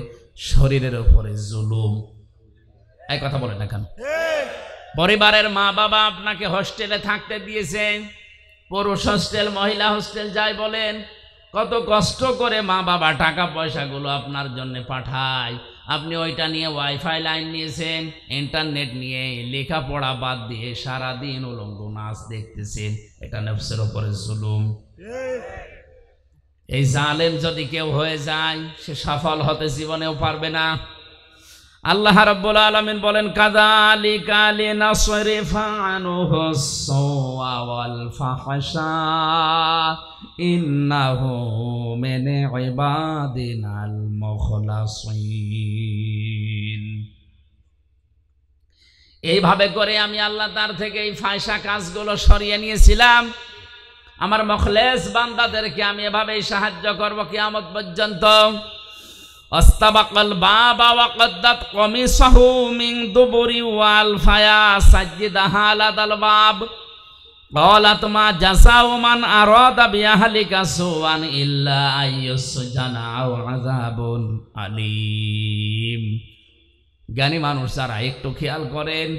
শরীরের ওপরে জুলুম। এই কথা বলে না কেন? পরিবারের মা বাবা আপনাকে হোস্টেলে থাকতে দিয়েছেন, পুরুষ হোস্টেল, মহিলা হোস্টেল যাই বলেন, কত কষ্ট করে মা বাবা টাকা পয়সাগুলো আপনার জন্য পাঠায়। আপনি ওইটা নিয়ে ওয়াইফাই লাইন নিয়েছেন, ইন্টারনেট নিয়ে লেখাপড়া বাদ দিয়ে সারাদিন উলঙ্গ নাচ দেখতেছেন। এটা নফসের ওপরে জুলুম। এই জালেম যদি কেউ হয়ে যায়, সে সফল হতে জীবনেও পারবে না। আল্লাহ রাব্বুল আলামিন বলেন, কাযালিকা লিনাসরিফা আনহু সুওয়া ওয়াল ফাহশা ইন্নাহু মিন ইবাদিনাল মুখলাসিন। এইভাবে করে আমি আল্লাহ তার থেকে এই ফায়সা কাজগুলো সরিয়ে নিয়েছিলাম। আমার মুখলেস বান্দাদেরকে আমি এভাবেই সাহায্য করব কিয়ামত পর্যন্ত। আস্তাবাকাল বাবা ওয়া কদ্দাত কমিসাহু মিন দুবুরি ওয়াল ফায়া সাজ্জিদাহা আলাদাল বাব ক্বালাত মা জাযাউ মান আরাদা বিআহলিকা সুআন ইল্লা আইয়ুসজানা আও আযাবুন আলীম। জ্ঞানী মানুষ যারা একটু খেয়াল করেন,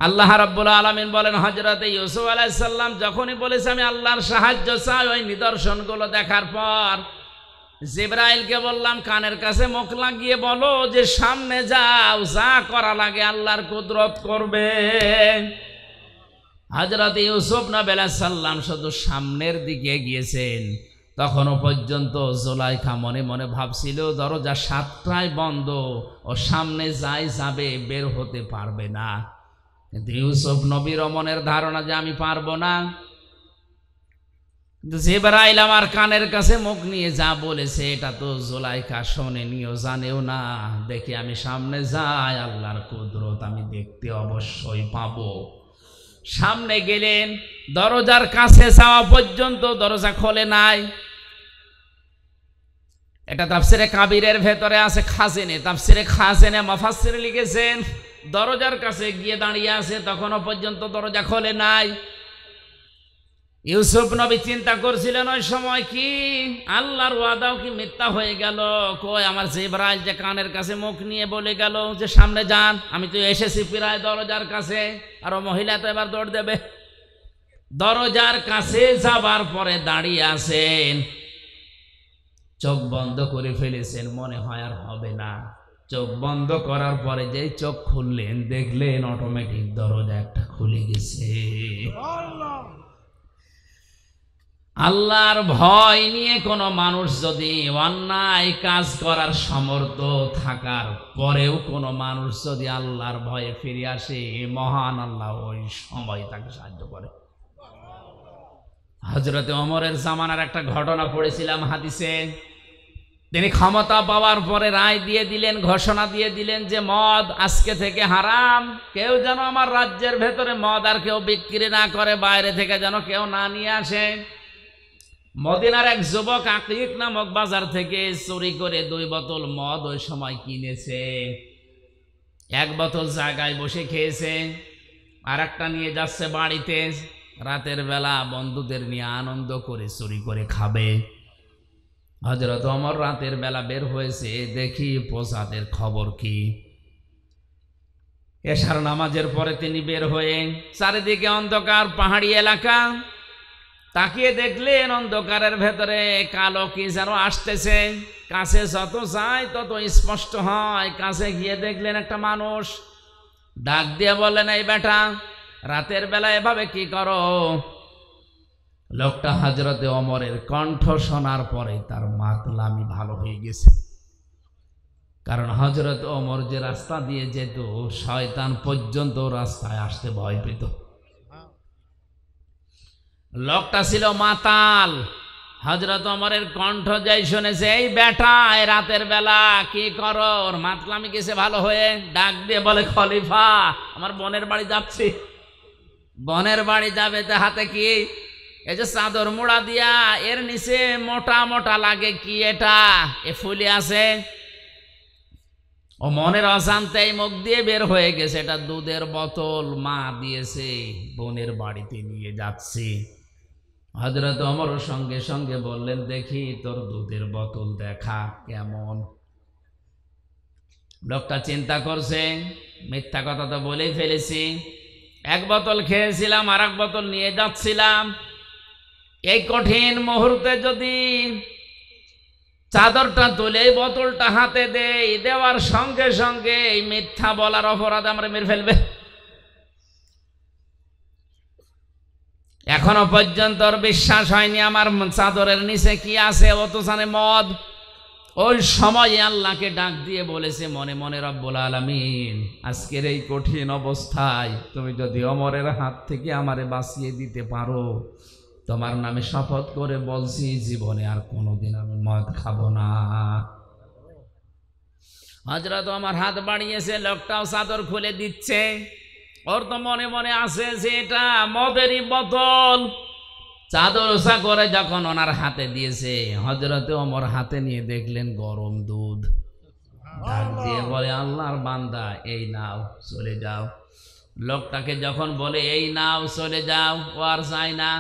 আল্লাহ রাব্বুল আলামিন বলেন, হযরত ইউসুফ আলাইহিস সালাম যখনই বলেছে আমি আল্লাহর সাহায্য চাই, ওই নিদর্শনগুলো দেখার পর জিবরাইলকে বললাম, কানের কাছে মুখ লাগিয়ে বলো যে সামনে যাও, যা করা লাগে আল্লাহর কুদরত করবে। হযরত ইউসুফ নবী আলাইহিস সালাম শুধু সামনের দিকে গিয়েছেন। তখনও পর্যন্ত জুলাইখা মনে মনে ভাবছিল দরজা 7টায় বন্ধ, ও সামনে যাই যাবে, বের হতে পারবে না। কিন্তু ইউসুফ নবীর মনের ধারণা যে আমি পারবো না। জিবরাইল আমার কানের কাছে মুখ নিয়ে যা বলেছে এটা তো জুলাইখা শোনেনিও, জানেও না। দেখি আমি সামনে যাই, আল্লাহর কুদরত আমি দেখতে অবশ্যই পাবো। সামনে গেলেন, দরজার কাছে যাওয়া পর্যন্ত দরজা খোলে নাই। এটা তাফসিরে কাবিরের ভেতরে আছে, খাজেনে, তাফসিরে খাজেনে মুফাসসির লিখেছেন দরজার কাছে গিয়ে দাঁড়িয়ে আছে, তখনও পর্যন্ত দরজা খোলে নাই। ইউসুফ নবী চিন্তা করছিলেন ওই সময়, কি আল্লাহর ওয়াদাও কি মিথ্যা হয়ে গেল? কই আমার জিবরাইল যে কানের কাছে মুখ নিয়ে বলে গেল যে সামনে যান, আমি তো এসেছি প্রায় দরজার কাছে, আর ও মহিলা তো এবার দৌড় দেবে। দরজার কাছে যাবার পরে দাঁড়িয়ে আছেন, চোখ বন্ধ করে ফেলেছেন, মনে হয় আর হবে না। চোখ বন্ধ করার পরে যে চোখ খুললেন, দেখলেন অটোমেটিক দরজা একটা খুলে গেছে। আল্লাহর ভয় নিয়ে কোনো মানুষ যদি অন্যায় কাজ করার সমর্থ থাকার পরেও কোনো মানুষ যদি আল্লাহর ভয়ে ফিরে আসে, মহান আল্লাহ ওই সময় তাকে সাহায্য করে। হযরতে ওমরের জামানার একটা ঘটনা পড়েছিলাম হাদিসে। তিনি ক্ষমতা পাওয়ার পরে রায় দিয়ে দিলেন, ঘোষণা দিয়ে দিলেন যে মদ আজকে থেকে হারাম। কেউ যেন আমার রাজ্যের ভেতরে মদ আর কেউ বিক্রি না করে, বাইরে থেকে যেন কেউ না নিয়ে আসে। মদিনার এক যুবক আকিক নামক বাজার থেকে চুরি করে 2 বোতল মদ ওই সময় কিনেছে। 1 বোতল জায়গায় বসে খেয়েছে, আর একটা নিয়ে যাচ্ছে বাড়িতে। রাতের বেলা বন্ধুদের নিয়ে আনন্দ করে চুরি করে খাবে। হযরত ওমর রাতের বেলা বের হয়েছে, দেখি প্রসাদের খবর কি। এশার নামাজের পরে তিনি বের হয়ে, চারিদিকে অন্ধকার, পাহাড়ি এলাকা। তাকিয়ে দেখলেন অন্ধকারের ভেতরে কালো কি যেন আসতেছে। কাছে যত যায় তত স্পষ্ট হয়। কাছে গিয়ে দেখলেন একটা মানুষ। ডাক দিয়ে বললেন, এই বেটা, রাতের বেলা এভাবে কি করো? লোকটা হযরতে ওমরের কণ্ঠ শোনার পরে তার মাতলামি ভালো হয়ে গেছে। কারণ হযরত ওমর যে রাস্তা দিয়ে যেত, শয়তান পর্যন্ত রাস্তায় আসতে ভয় পেত। লোকটা ছিল মাতাল। হযরত ওমরের কণ্ঠ যাই শুনেছে, এই বেটা এই রাতের বেলা কি করো? ওর মাতলামি গেছে ভালো হয়ে, ডাক দিয়ে বলে, খলিফা আমার বোনের বাড়ি যাচ্ছি। বোনের বাড়ি যাবে, তা হাতে কি? এই যে চাদর মোড়া দিয়া, এর নিচে মোটা মোটা লাগে কি এটা? এ ফুলি আছে। ও মনের অশান্তি মুখ দিয়ে বের হয়ে গেছে, এটা দুধের বোতল মা দিয়েছে, বোনের বাড়িতে নিয়ে যাচ্ছি। হযরত ওমর সঙ্গে সঙ্গে বললেন, দেখি তোর দুধের বোতল দেখা কেমন। লোকটা চিন্তা করছে, মিথ্যা কথা তো বলেই ফেলেছি, এক বোতল খেয়েছিলাম, আর এক বোতল নিয়ে যাচ্ছিলাম। এই কঠিন মুহূর্তে যদি চাদরটা তুলে এই বোতলটা হাতে দেই, দেওয়ার সঙ্গে সঙ্গে এই মিথ্যা বলার অপরাধ আমরা মেরে ফেলবে। এখনো পর্যন্ত ওর বিশ্বাস হয়নি আমার চাদরের নিচে কি আছে, ও তো জানে মদ। ওই সময় আল্লাহকে ডাক দিয়ে বলেছে মনে মনে, রব্বুল আলামিন আজকের এই কঠিন অবস্থায় তুমি যদি ওমরের হাত থেকে আমারে বাঁচিয়ে দিতে পারো, তোমার নামে শপথ করে বলছি জীবনে আর কোনোদিন আমি মদ খাবো না। হযরত ওমর হাত বাড়িয়েছে, লোকটাও চাদর খুলে দিচ্ছে। ওর তো মনে মনে আছে যে এটা মদেরই বোতল। চাদর ওসা করে যখন ওনার হাতে দিয়েছে, হযরত ওমর হাতে নিয়ে দেখলেন গরম দুধ। ডাক দিয়ে বলে, আল্লাহর বান্দা এই নাও, চলে যাও। লোকটাকে যখন বলে এই নাও চলে যাও, ও আর যায় না,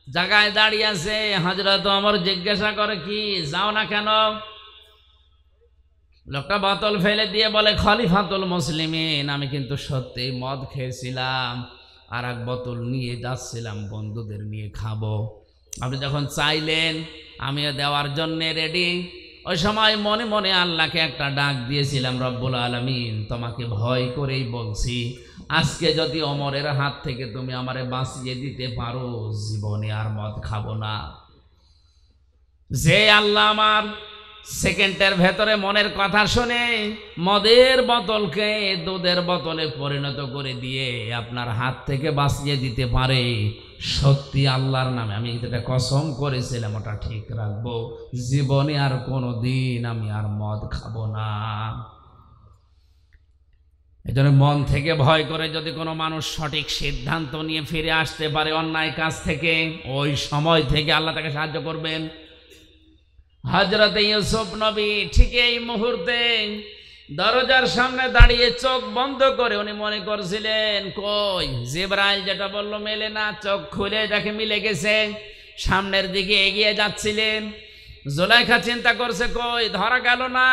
জায়গায় দাঁড়িয়ে আছে। হযরত ওমর জিজ্ঞাসা করে, কি যাও না কেন? লোকটা বোতল ফেলে দিয়ে বলে, খলিফাতুল মুসলিমিন আমি কিন্তু সত্যি মদ খেয়েছিলাম, আর এক বোতল নিয়ে যাচ্ছিলাম বন্ধুদের নিয়ে খাবো। আপনি যখন চাইলেন আমিও দেওয়ার জন্যে রেডি। ওই সময় মনে মনে আল্লাহকে একটা ডাক দিয়েছিলাম, রব্বুল আলামিন তোমাকে ভয় করেই বলছি, আজকে যদি ওমরের হাত থেকে তুমি আমারে বাঁচিয়ে দিতে পারো, জীবনে আর মদ খাবো না। যে আল্লাহ আমার সেকেন্ডের ভেতরে মনের কথা শুনে মদের বোতলকে দুধের বোতলে পরিণত করে দিয়ে আপনার হাত থেকে বাঁচিয়ে দিতে পারে, সত্যি আল্লাহর নামে আমি এটা কসম করেছিলাম, ওটা ঠিক রাখবো, জীবনে আর কোনো দিন আমি আর মদ খাবো না। এই জন্য মন থেকে ভয় করে যদি কোনো মানুষ সঠিক সিদ্ধান্ত নিয়ে ফিরে আসতে পারে অন্যায় কাজ থেকে, ওই সময় থেকে আল্লাহ তাকে সাহায্য করবেন। হযরত ইউসুফ নবী ঠিক এই মুহূর্তে দরজার সামনে দাঁড়িয়ে চোখ বন্ধ করে উনি মনে করছিলেন, কই জিবরাইল যেটা বললো মেলে না। চোখ খুলে দেখে মিলে গেছে। সামনের দিকে এগিয়ে যাচ্ছিলেন। জুলাইখা চিন্তা করছে, কই ধরা গেল না।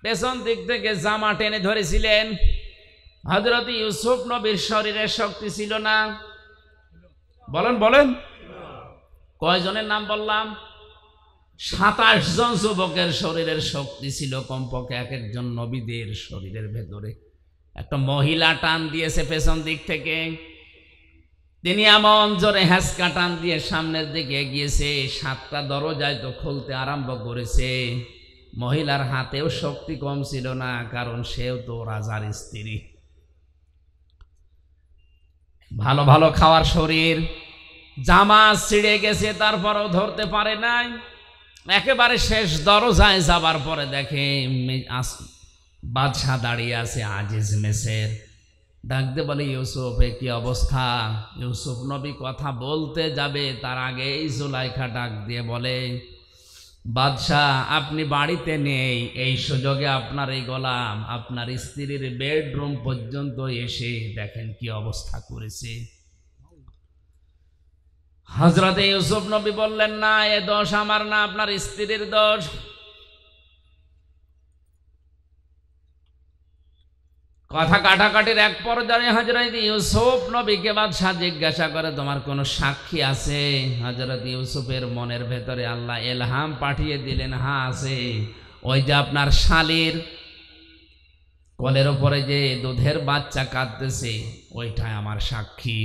পেছন দিক থেকে জামা টেনে ধরেছিলেন। হযরত ইউসুফ নবীর শরীরে শক্তি ছিল না। বলেন বলেন, কয়জনের নাম বললাম? 27 জন যুবকের শরীরের শক্তি ছিল কমপক্ষে। এক একজন নবীদের শরীরের ভেতরে একটা মহিলা টান দিয়েছে পেছন দিক থেকে। তিনি এমন জোরে হ্যাঁচকা টান দিয়ে সামনের দিকে এগিয়েছে, 7টা দরজায় তো খুলতে আরম্ভ করেছে। মহিলার হাতেও শক্তি কম ছিল না, কারণ সেও তো রাজার স্ত্রী। ভালো ভালো খাওয়ার শরীর, জামা ছিঁড়ে গেছে, তারপরও ধরতে পারে নাই। একেবারে শেষ দরজায় যাবার পরে দেখে বাদশাহ দাঁড়িয়ে আছে, আজিজ মেসের। ডাকতে বলে, ইউসুফ এ কি অবস্থা? ইউসুফ নবী কথা বলতে যাবে তার আগেই জুলাইখা ডাক দিয়ে বলে, বাদশাহ আপনি বাড়িতে নেই, এই সুযোগে আপনার এই গোলাম আপনার স্ত্রীর বেডরুম পর্যন্ত এসে দেখেন কি অবস্থা করেছে। হযরতে ইউসুফ নবী বললেন, না এ দোষ আমার না, আপনার স্ত্রীর দোষ। কথা কাটাকাটির এক পর্যায়ে হযরত ইউসুফ নবীকে বাদশাহ জিজ্ঞাসা করে, তোমার কোনো সাক্ষী আছে? হযরত ইউসুফের মনের ভেতরে আল্লাহ ইলহাম পাঠিয়ে দিলেন, হ্যাঁ আছে। ওই যে আপনার শালীর কোলের উপরে যে দুধের বাচ্চা কাঁদতেছে, ওইটাই আমার সাক্ষী।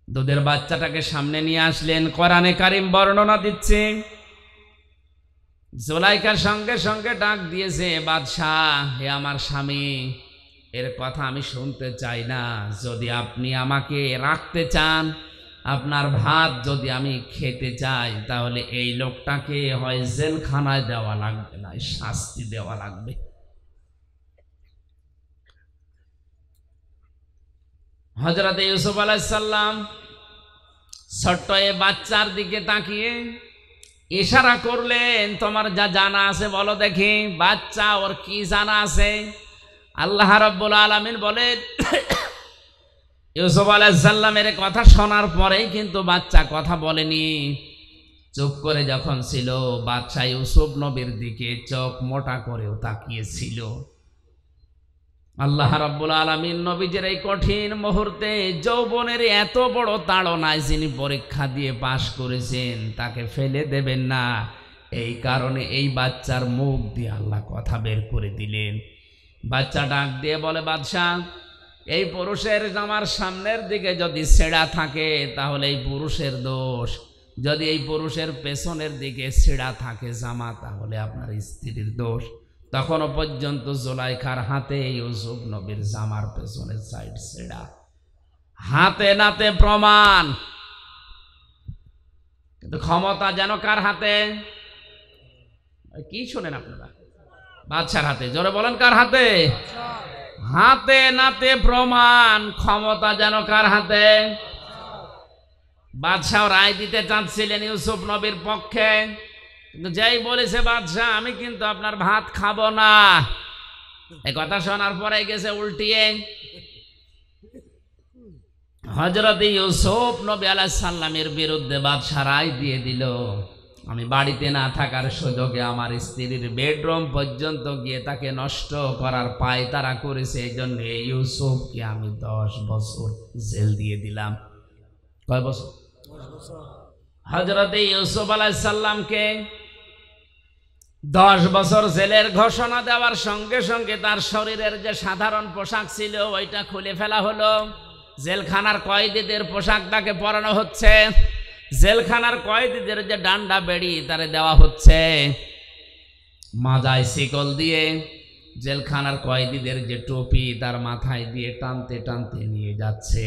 দুধের বাচ্চাটাকে সামনে নিয়ে আসলেন। কোরআনে কারীম বর্ণনা দিচ্ছে, জুলাইখার সঙ্গে সঙ্গে ডাক দিয়েছে, বাদশাহ হে আমার স্বামী, এর কথা আমি শুনতে চাই না। যদি আপনি আমাকে রাখতে চান আপনার ভাত যদি আমি খেতে চাই তাহলে এই লোকটাকে হয় জেলখানায় দেওয়া লাগবে, না শাস্তি দেওয়া লাগবে। হযরত ইউসুফ আলাইহিস সালাম ছোট্ট এ বাচ্চার দিকে তাকিয়ে ইশারা করলেন, তোমার যা জানা আছে বলো দেখি। বাচ্চা ওর কি জানা আছে? আল্লাহ রাব্বুল আলামিন বলেন, ইউসুফ আলাইহিস সালামের কথা শোনার পরেই কিন্তু বাচ্চা কথা বলেনি। চুপ করে যখন ছিল, বাদশা ইউসুফ নবীর দিকে চোখ মোটা করেও তাকিয়েছিল। আল্লাহ রাব্বুল আলামিন নবীজির এই কঠিন মুহূর্তে যৌবনের এত বড় তাড়নায় যিনি পরীক্ষা দিয়ে পাশ করেছেন তাকে ফেলে দেবেন না, এই কারণে এই বাচ্চার মুখ দিয়ে আল্লাহ কথা বের করে দিলেন। বাচ্চা ডাক দিয়ে বলে, বাদশা, এই পুরুষের জামার সামনের দিকে যদি ছেঁড়া থাকে তাহলে এই পুরুষের দোষ, যদি এই পুরুষের পেছনের দিকে ছেঁড়া থাকে জামা তাহলে আপনার স্ত্রীর দোষ। তখনও পর্যন্ত জুলাইখার হাতে ইউসুফ নবীর জামার পেছনের সাইড ছেঁড়া, হাতে নাতে প্রমাণ। কিন্তু ক্ষমতা যেন কার হাতে? কি শোনেন আপনারা? বাদশার হাতে। জোরে বলেন, কার হাতে? হাতে নাতে প্রমাণ। ক্ষমতা যেন কার হাতে? বাদশাহ রায় দিতে চাচ্ছিলেন ইউসুফ নবীর পক্ষে, কিন্তু যেই বলেছে বাদশাহ আমি কিন্তু আপনার ভাত খাবো না, এই কথা শোনার পরে গেছে উল্টিয়ে। হযরত ইউসুফ নবী আলাইহিস সালামের বিরুদ্ধে বাদশাহ রায় দিয়ে দিল, আমি বাড়িতে না থাকার সুযোগে আমার স্ত্রীর বেডরুম পর্যন্ত গিয়ে তাকে নষ্ট করার পায়তারা করেছে, এই জন্য ইউসুফকে আমি 10 বছর জেল দিয়ে দিলাম। কয় বছর? হযরত ইউসুফ আলাইহিস সালামকে 10 বছর জেলের ঘোষণা দেওয়ার সঙ্গে সঙ্গে তার শরীরের যে সাধারণ পোশাক ছিল ওইটা খুলে ফেলা হলো। জেলখানার কয়েদিদের পোশাক তাকে পরানো হচ্ছে, জেলখানার কয়েদিদের যে ডান্ডা বেড়ি তারে দেওয়া হচ্ছে, মাজায় শিকল দিয়ে জেলখানার কয়েদিদের যে টুপি তার মাথায় দিয়ে টানতে টানতে নিয়ে যাচ্ছে।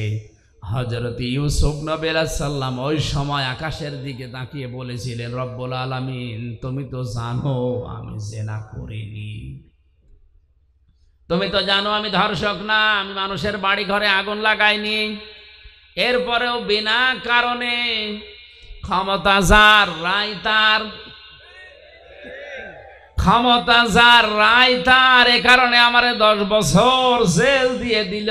হযরত ইউসুফ নবী আলাইহিস সালাম ওই সময় আকাশের দিকে তাকিয়ে বলেছিলেন, রব্বুল আলামিন তুমি তো জানো আমি জিনা করিনি, তুমি তো জানো আমি ধর্ষক না, আমি মানুষের বাড়ি ঘরে আগুন লাগাইনি, এরপরেও বিনা কারণে ক্ষমতা যার রায় তার, ক্ষমতা যার রায় তার, এ কারণে আমারে 10 বছর জেল দিয়ে দিল।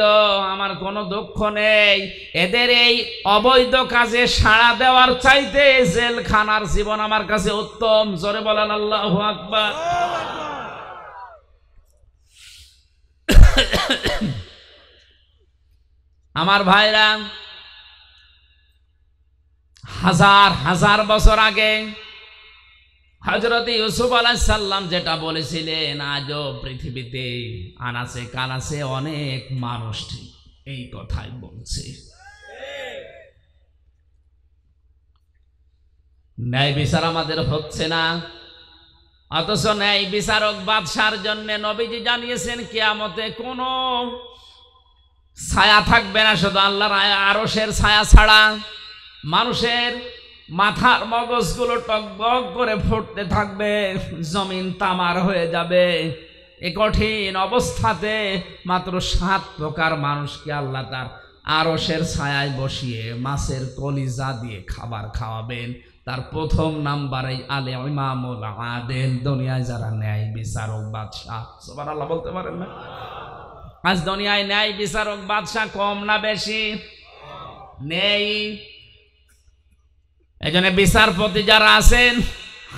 আমার কোনো দুঃখ নেই, এদের এই অবৈধ কাজে সাড়া দেওয়ার চাইতে জেলখানার জীবন আমার কাছে উত্তম। জোরে বলেন আল্লাহু আকবার। আমার ভাইরা, হাজার হাজার বছর আগে হযরত ইউসুফ আলাইহিস সালাম যেটা বলেছিলেন আজও পৃথিবীতে আনাচে কানাচে অনেক মানুষ ঠিক এই কথাই বলছে। ন্যায় বিচার আমাদের হচ্ছে না, অথচ ন্যায় বিচারক বাদশার জন্য নবীজি জানিয়েছেন কিয়ামতে কোনো ছায়া থাকবে না শুধু আল্লাহর আরশের ছায়া ছাড়া। মানুষের মাথার মগজগুলো টকবক করে ফুটতে থাকবে, জমিন তামার হয়ে যাবে। এই কঠিন অবস্থাতে মাত্র 7 প্রকার মানুষকে আল্লাহ তার আরশের ছায়ায় বসিয়ে মাছের কলিজা দিয়ে খাবার খাওয়াবেন। তার প্রথম নাম্বারে আলে ইমামুল আদেল, দুনিয়ায় যারা ন্যায় বিচারক বাদশা। সুবহানাল্লাহ বলতে পারেন না? আজ দুনিয়ায় ন্যায় বিচারক বাদশা কম না বেশি? নেই। এজন্য বিচারপতি যারা আছেন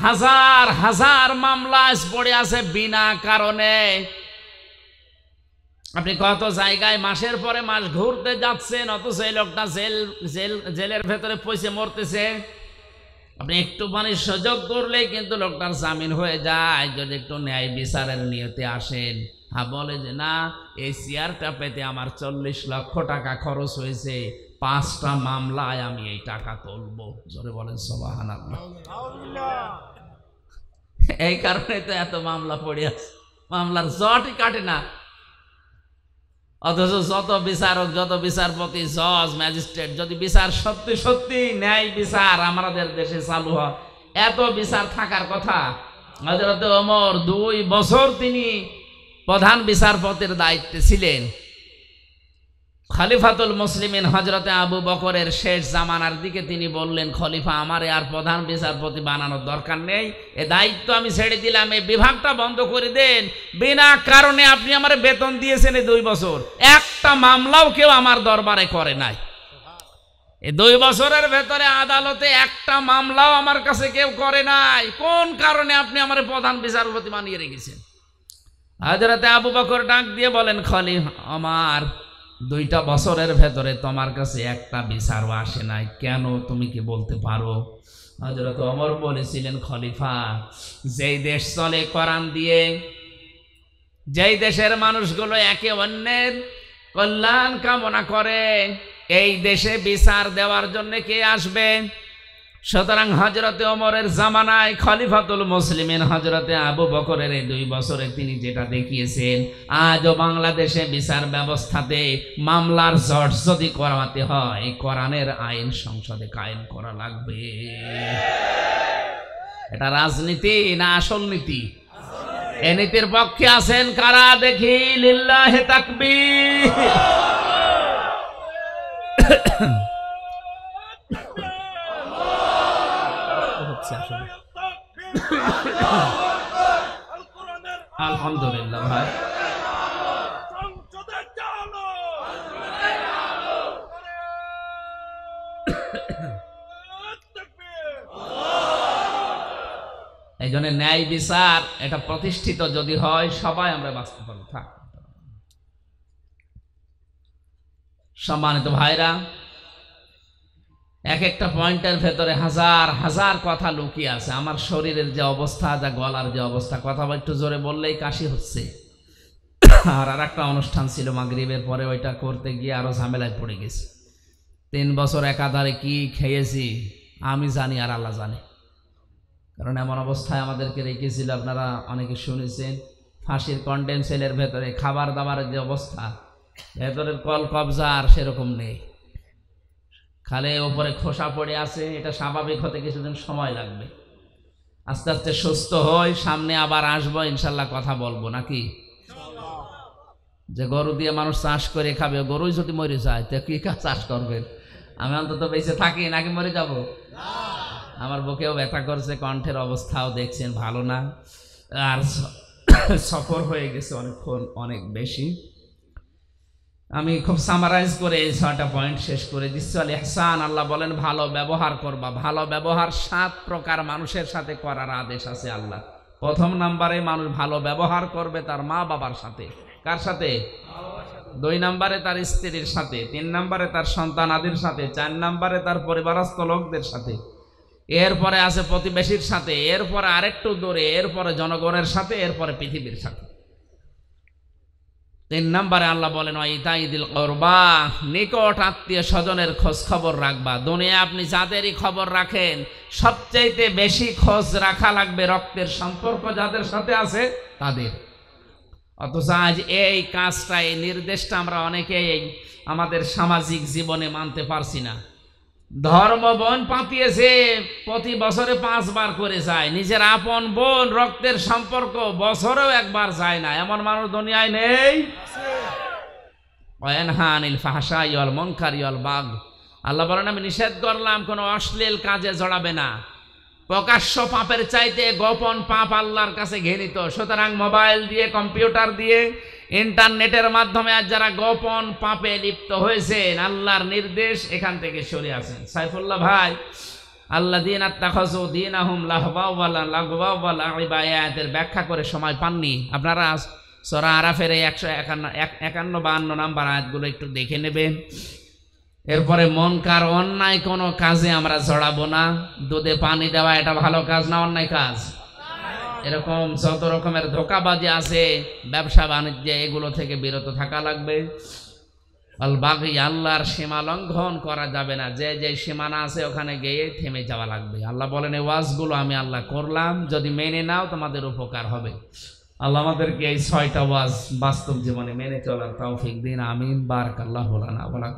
হাজার হাজার মামলা পড়ে আছে বিনা কারণে। আপনি কত জায়গায় মাসের পরে মাস ঘুরতে যাচ্ছেন, অথচ এই লোকটা জেলের ভেতরে পয়সা মরতেছে। আপনি একটু সুযোগ করলেই কিন্তু লোকটার জামিন হয়ে যায় যদি একটু ন্যায় বিচারের নিয়তে আসেন। বলে যে না, এই চেয়ারটা পেতে আমার 40 লক্ষ টাকা খরচ হয়েছে, 5টা মামলায় আমি এই টাকা তুলবো। জোরে বলেন সুবহানাল্লাহ। এই কারণে তো এত মামলা পড়ে আছে, মামলার জটই কাটে না। অথচ যত বিচারক, যত বিচারপতি, জজ, ম্যাজিস্ট্রেট, যদি বিচার সত্যি সত্যি ন্যায় বিচার আমাদের দেশে চালু হয়, এত বিচার থাকার কথা। হযরত ওমর 2 বছর তিনি প্রধান বিচারপতির দায়িত্বে ছিলেন। খলিফাতুল মুসলিমিন হযরতে আবু বকরের শেষ জামানার দিকে তিনি বললেন, খলিফা আমারে আর প্রধান বিচারপতি বানানোর দরকার নেই, এ দায়িত্ব আমি ছেড়ে দিলাম, এই বিভাগটা বন্ধ করে দেন। বিনা কারণে আপনি আমারে বেতন দিয়েছেন এই 2 বছর, একটা মামলাও কেউ আমার দরবারে করে নাই। এই 2 বছরের ভেতরে আদালতে একটা মামলাও আমার কাছে কেউ করে নাই। কোন কারণে আপনি আমারে প্রধান বিচারপতি বানিয়ে রেখেছেন? হযরতে আবু বকর ডাক দিয়ে বলেন, খলিফা আমার 2টা বছরের ভেতরে তোমার কাছে একটা বিচারও আসে নাই, কেন তুমি কি বলতে পারো? হযরত ওমর বলেছিলেন, খলিফা যেই দেশ চলে কোরআন দিয়ে, যেই দেশের মানুষগুলো একে অন্যের কল্যাণ কামনা করে, এই দেশে বিচার দেওয়ার জন্য কে আসবে? সুতরাং হযরতে ওমরের জামানায় খলিফাতুল মুসলিমিন হযরতে আবু বকরের এই 2 বছরে তিনি যেটা দেখিয়েছেন, আজও বাংলাদেশে বিচার ব্যবস্থাতে মামলার জট যদি করাতে হয়, কোরআনের আইন সংসদে কায়েম করা লাগবে। এটা রাজনীতি না আসল নীতি? এই নীতির পক্ষে আছেন কারা দেখি? লিল্লাহি তাকবীর। আলহামদুলিল্লাহ ভাই, এই জন্য ন্যায় বিচার এটা প্রতিষ্ঠিত যদি হয়, সবাই আমরা বাঁচতে পারবো। সম্মানিত ভাইরা, এক একটা পয়েন্টের ভেতরে হাজার হাজার কথা লুকিয়ে আছে। আমার শরীরের যে অবস্থা, যা গলার যে অবস্থা, কথা একটু জোরে বললেই কাশি হচ্ছে। আর একটা অনুষ্ঠান ছিল মাগরিবের পরে, ওইটা করতে গিয়ে আরো ঝামেলায় পড়ে গেছি। 3 বছর একাধারে কি খেয়েছি আমি জানি আর আল্লাহ জানে। কারণ এমন অবস্থায় আমাদেরকে রেখেছিল, আপনারা অনেকে শুনেছেন, ফাঁসির কন্ডেম সেলের ভেতরে খাবার দাবারের যে অবস্থা, ভেতরের কল কবজা আর সেরকম নেই, খালে ওপরে খোসা পড়ে আছে। এটা স্বাভাবিক হতে কিছুদিন সময় লাগবে, আস্তে আস্তে সুস্থ হই, সামনে আবার আসবো ইনশাল্লাহ, কথা বলবো নাকি? যে গরু দিয়ে মানুষ চাষ করে খাবে, গরুই যদি মরে যায় তো কি চাষ করবেন? আমি অন্তত বেঁচে থাকি নাকি মরে যাব? আমার বুকেও ব্যথা করছে, কণ্ঠের অবস্থাও দেখছেন ভালো না, আর সফর হয়ে গেছে অনেকক্ষণ, অনেক বেশি। আমি খুব সামারাইজ করে এই 6টা পয়েন্ট শেষ করে দিচ্ছি। আল ইহসান, আল্লাহ বলেন ভালো ব্যবহার করবা। ভালো ব্যবহার 7 প্রকার মানুষের সাথে করার আদেশ আছে আল্লাহ। 1 নম্বরে মানুষ ভালো ব্যবহার করবে তার মা বাবার সাথে। কার সাথে? 2 নম্বরে তার স্ত্রীর সাথে, 3 নম্বরে তার সন্তানাদির সাথে, 4 নম্বরে তার পরিবারস্থ লোকদের সাথে, এরপরে আছে প্রতিবেশীর সাথে, এরপরে আরেকটু দূরে, এরপরে জনগণের সাথে, এরপরে পৃথিবীর সাথে। 3 নম্বরে আল্লাহ বলেন ইতাইদিল কুরবা, নিকট আত্মীয় স্বজনের খোঁজ খবর রাখবা। দুনিয়া আপনি যাদেরই খবর রাখেন, সবচাইতে বেশি খোঁজ রাখা লাগবে রক্তের সম্পর্ক যাদের সাথে আছে তাদের। অথচ আজ এই কাজটা, এই নির্দেশটা আমরা অনেকেই আমাদের সামাজিক জীবনে মানতে পারছি না। ধর্ম বোন পাতিয়েছে, প্রতি বছরে 5 বার করে যায়। নিজের আপন বোন, রক্তের সম্পর্ক বছরেও 1 বার যায় না, এমন মানুষ দুনিয়ায় নেই। ওয়ানহানিল ফাহশাই ওয়াল মুনকারি ওয়াল বাগ, আল্লাহ বলেন আমি নিষেধ করলাম কোনো অশ্লীল কাজে জড়াবে না। প্রকাশ্য পাপের চাইতে গোপন পাপ আল্লাহর কাছে ঘৃণিত। সুতরাং মোবাইল দিয়ে, কম্পিউটার দিয়ে, ইন্টারনেটের মাধ্যমে আজ যারা গোপন পাপে লিপ্ত হয়েছেন, আল্লাহর নির্দেশ এখান থেকে সরে আসেন। সাইফুল্লাহ ভাই, আল্লাযীনা আত্তাখাযু দীনাহুম লাহওয়া ওয়া লাইবা আয়াতের ব্যাখ্যা করে সময় পাননি। আপনারা সূরা আরাফের এই 151-52 নাম্বার আয়াতগুলো একটু দেখে নেবেন। এরপরে মুনকার, অন্যায় কোনো কাজে আমরা জড়াবো না। দুধে পানি দেওয়া এটা ভালো কাজ না অন্যায় কাজ? এরকম যত রকমের ধোঁকাবাজি আছে ব্যবসা বাণিজ্যে, এগুলো থেকে বিরত থাকা লাগবে। আল বাগি, আল্লাহর সীমা লঙ্ঘন করা যাবে না। যে যে সীমানা আছে ওখানে গিয়ে থেমে যাওয়া লাগবে। আল্লাহ বলেন এই ওয়াজগুলো আমি আল্লাহ করলাম, যদি মেনে নাও তোমাদের উপকার হবে। আল্লাহ আমাদেরকে এই 6টা ওয়াজ বাস্তব জীবনে মেনে চলার তৌফিক দিন। আমিন। বারাকাল্লাহু লানা ওয়া লাকুম।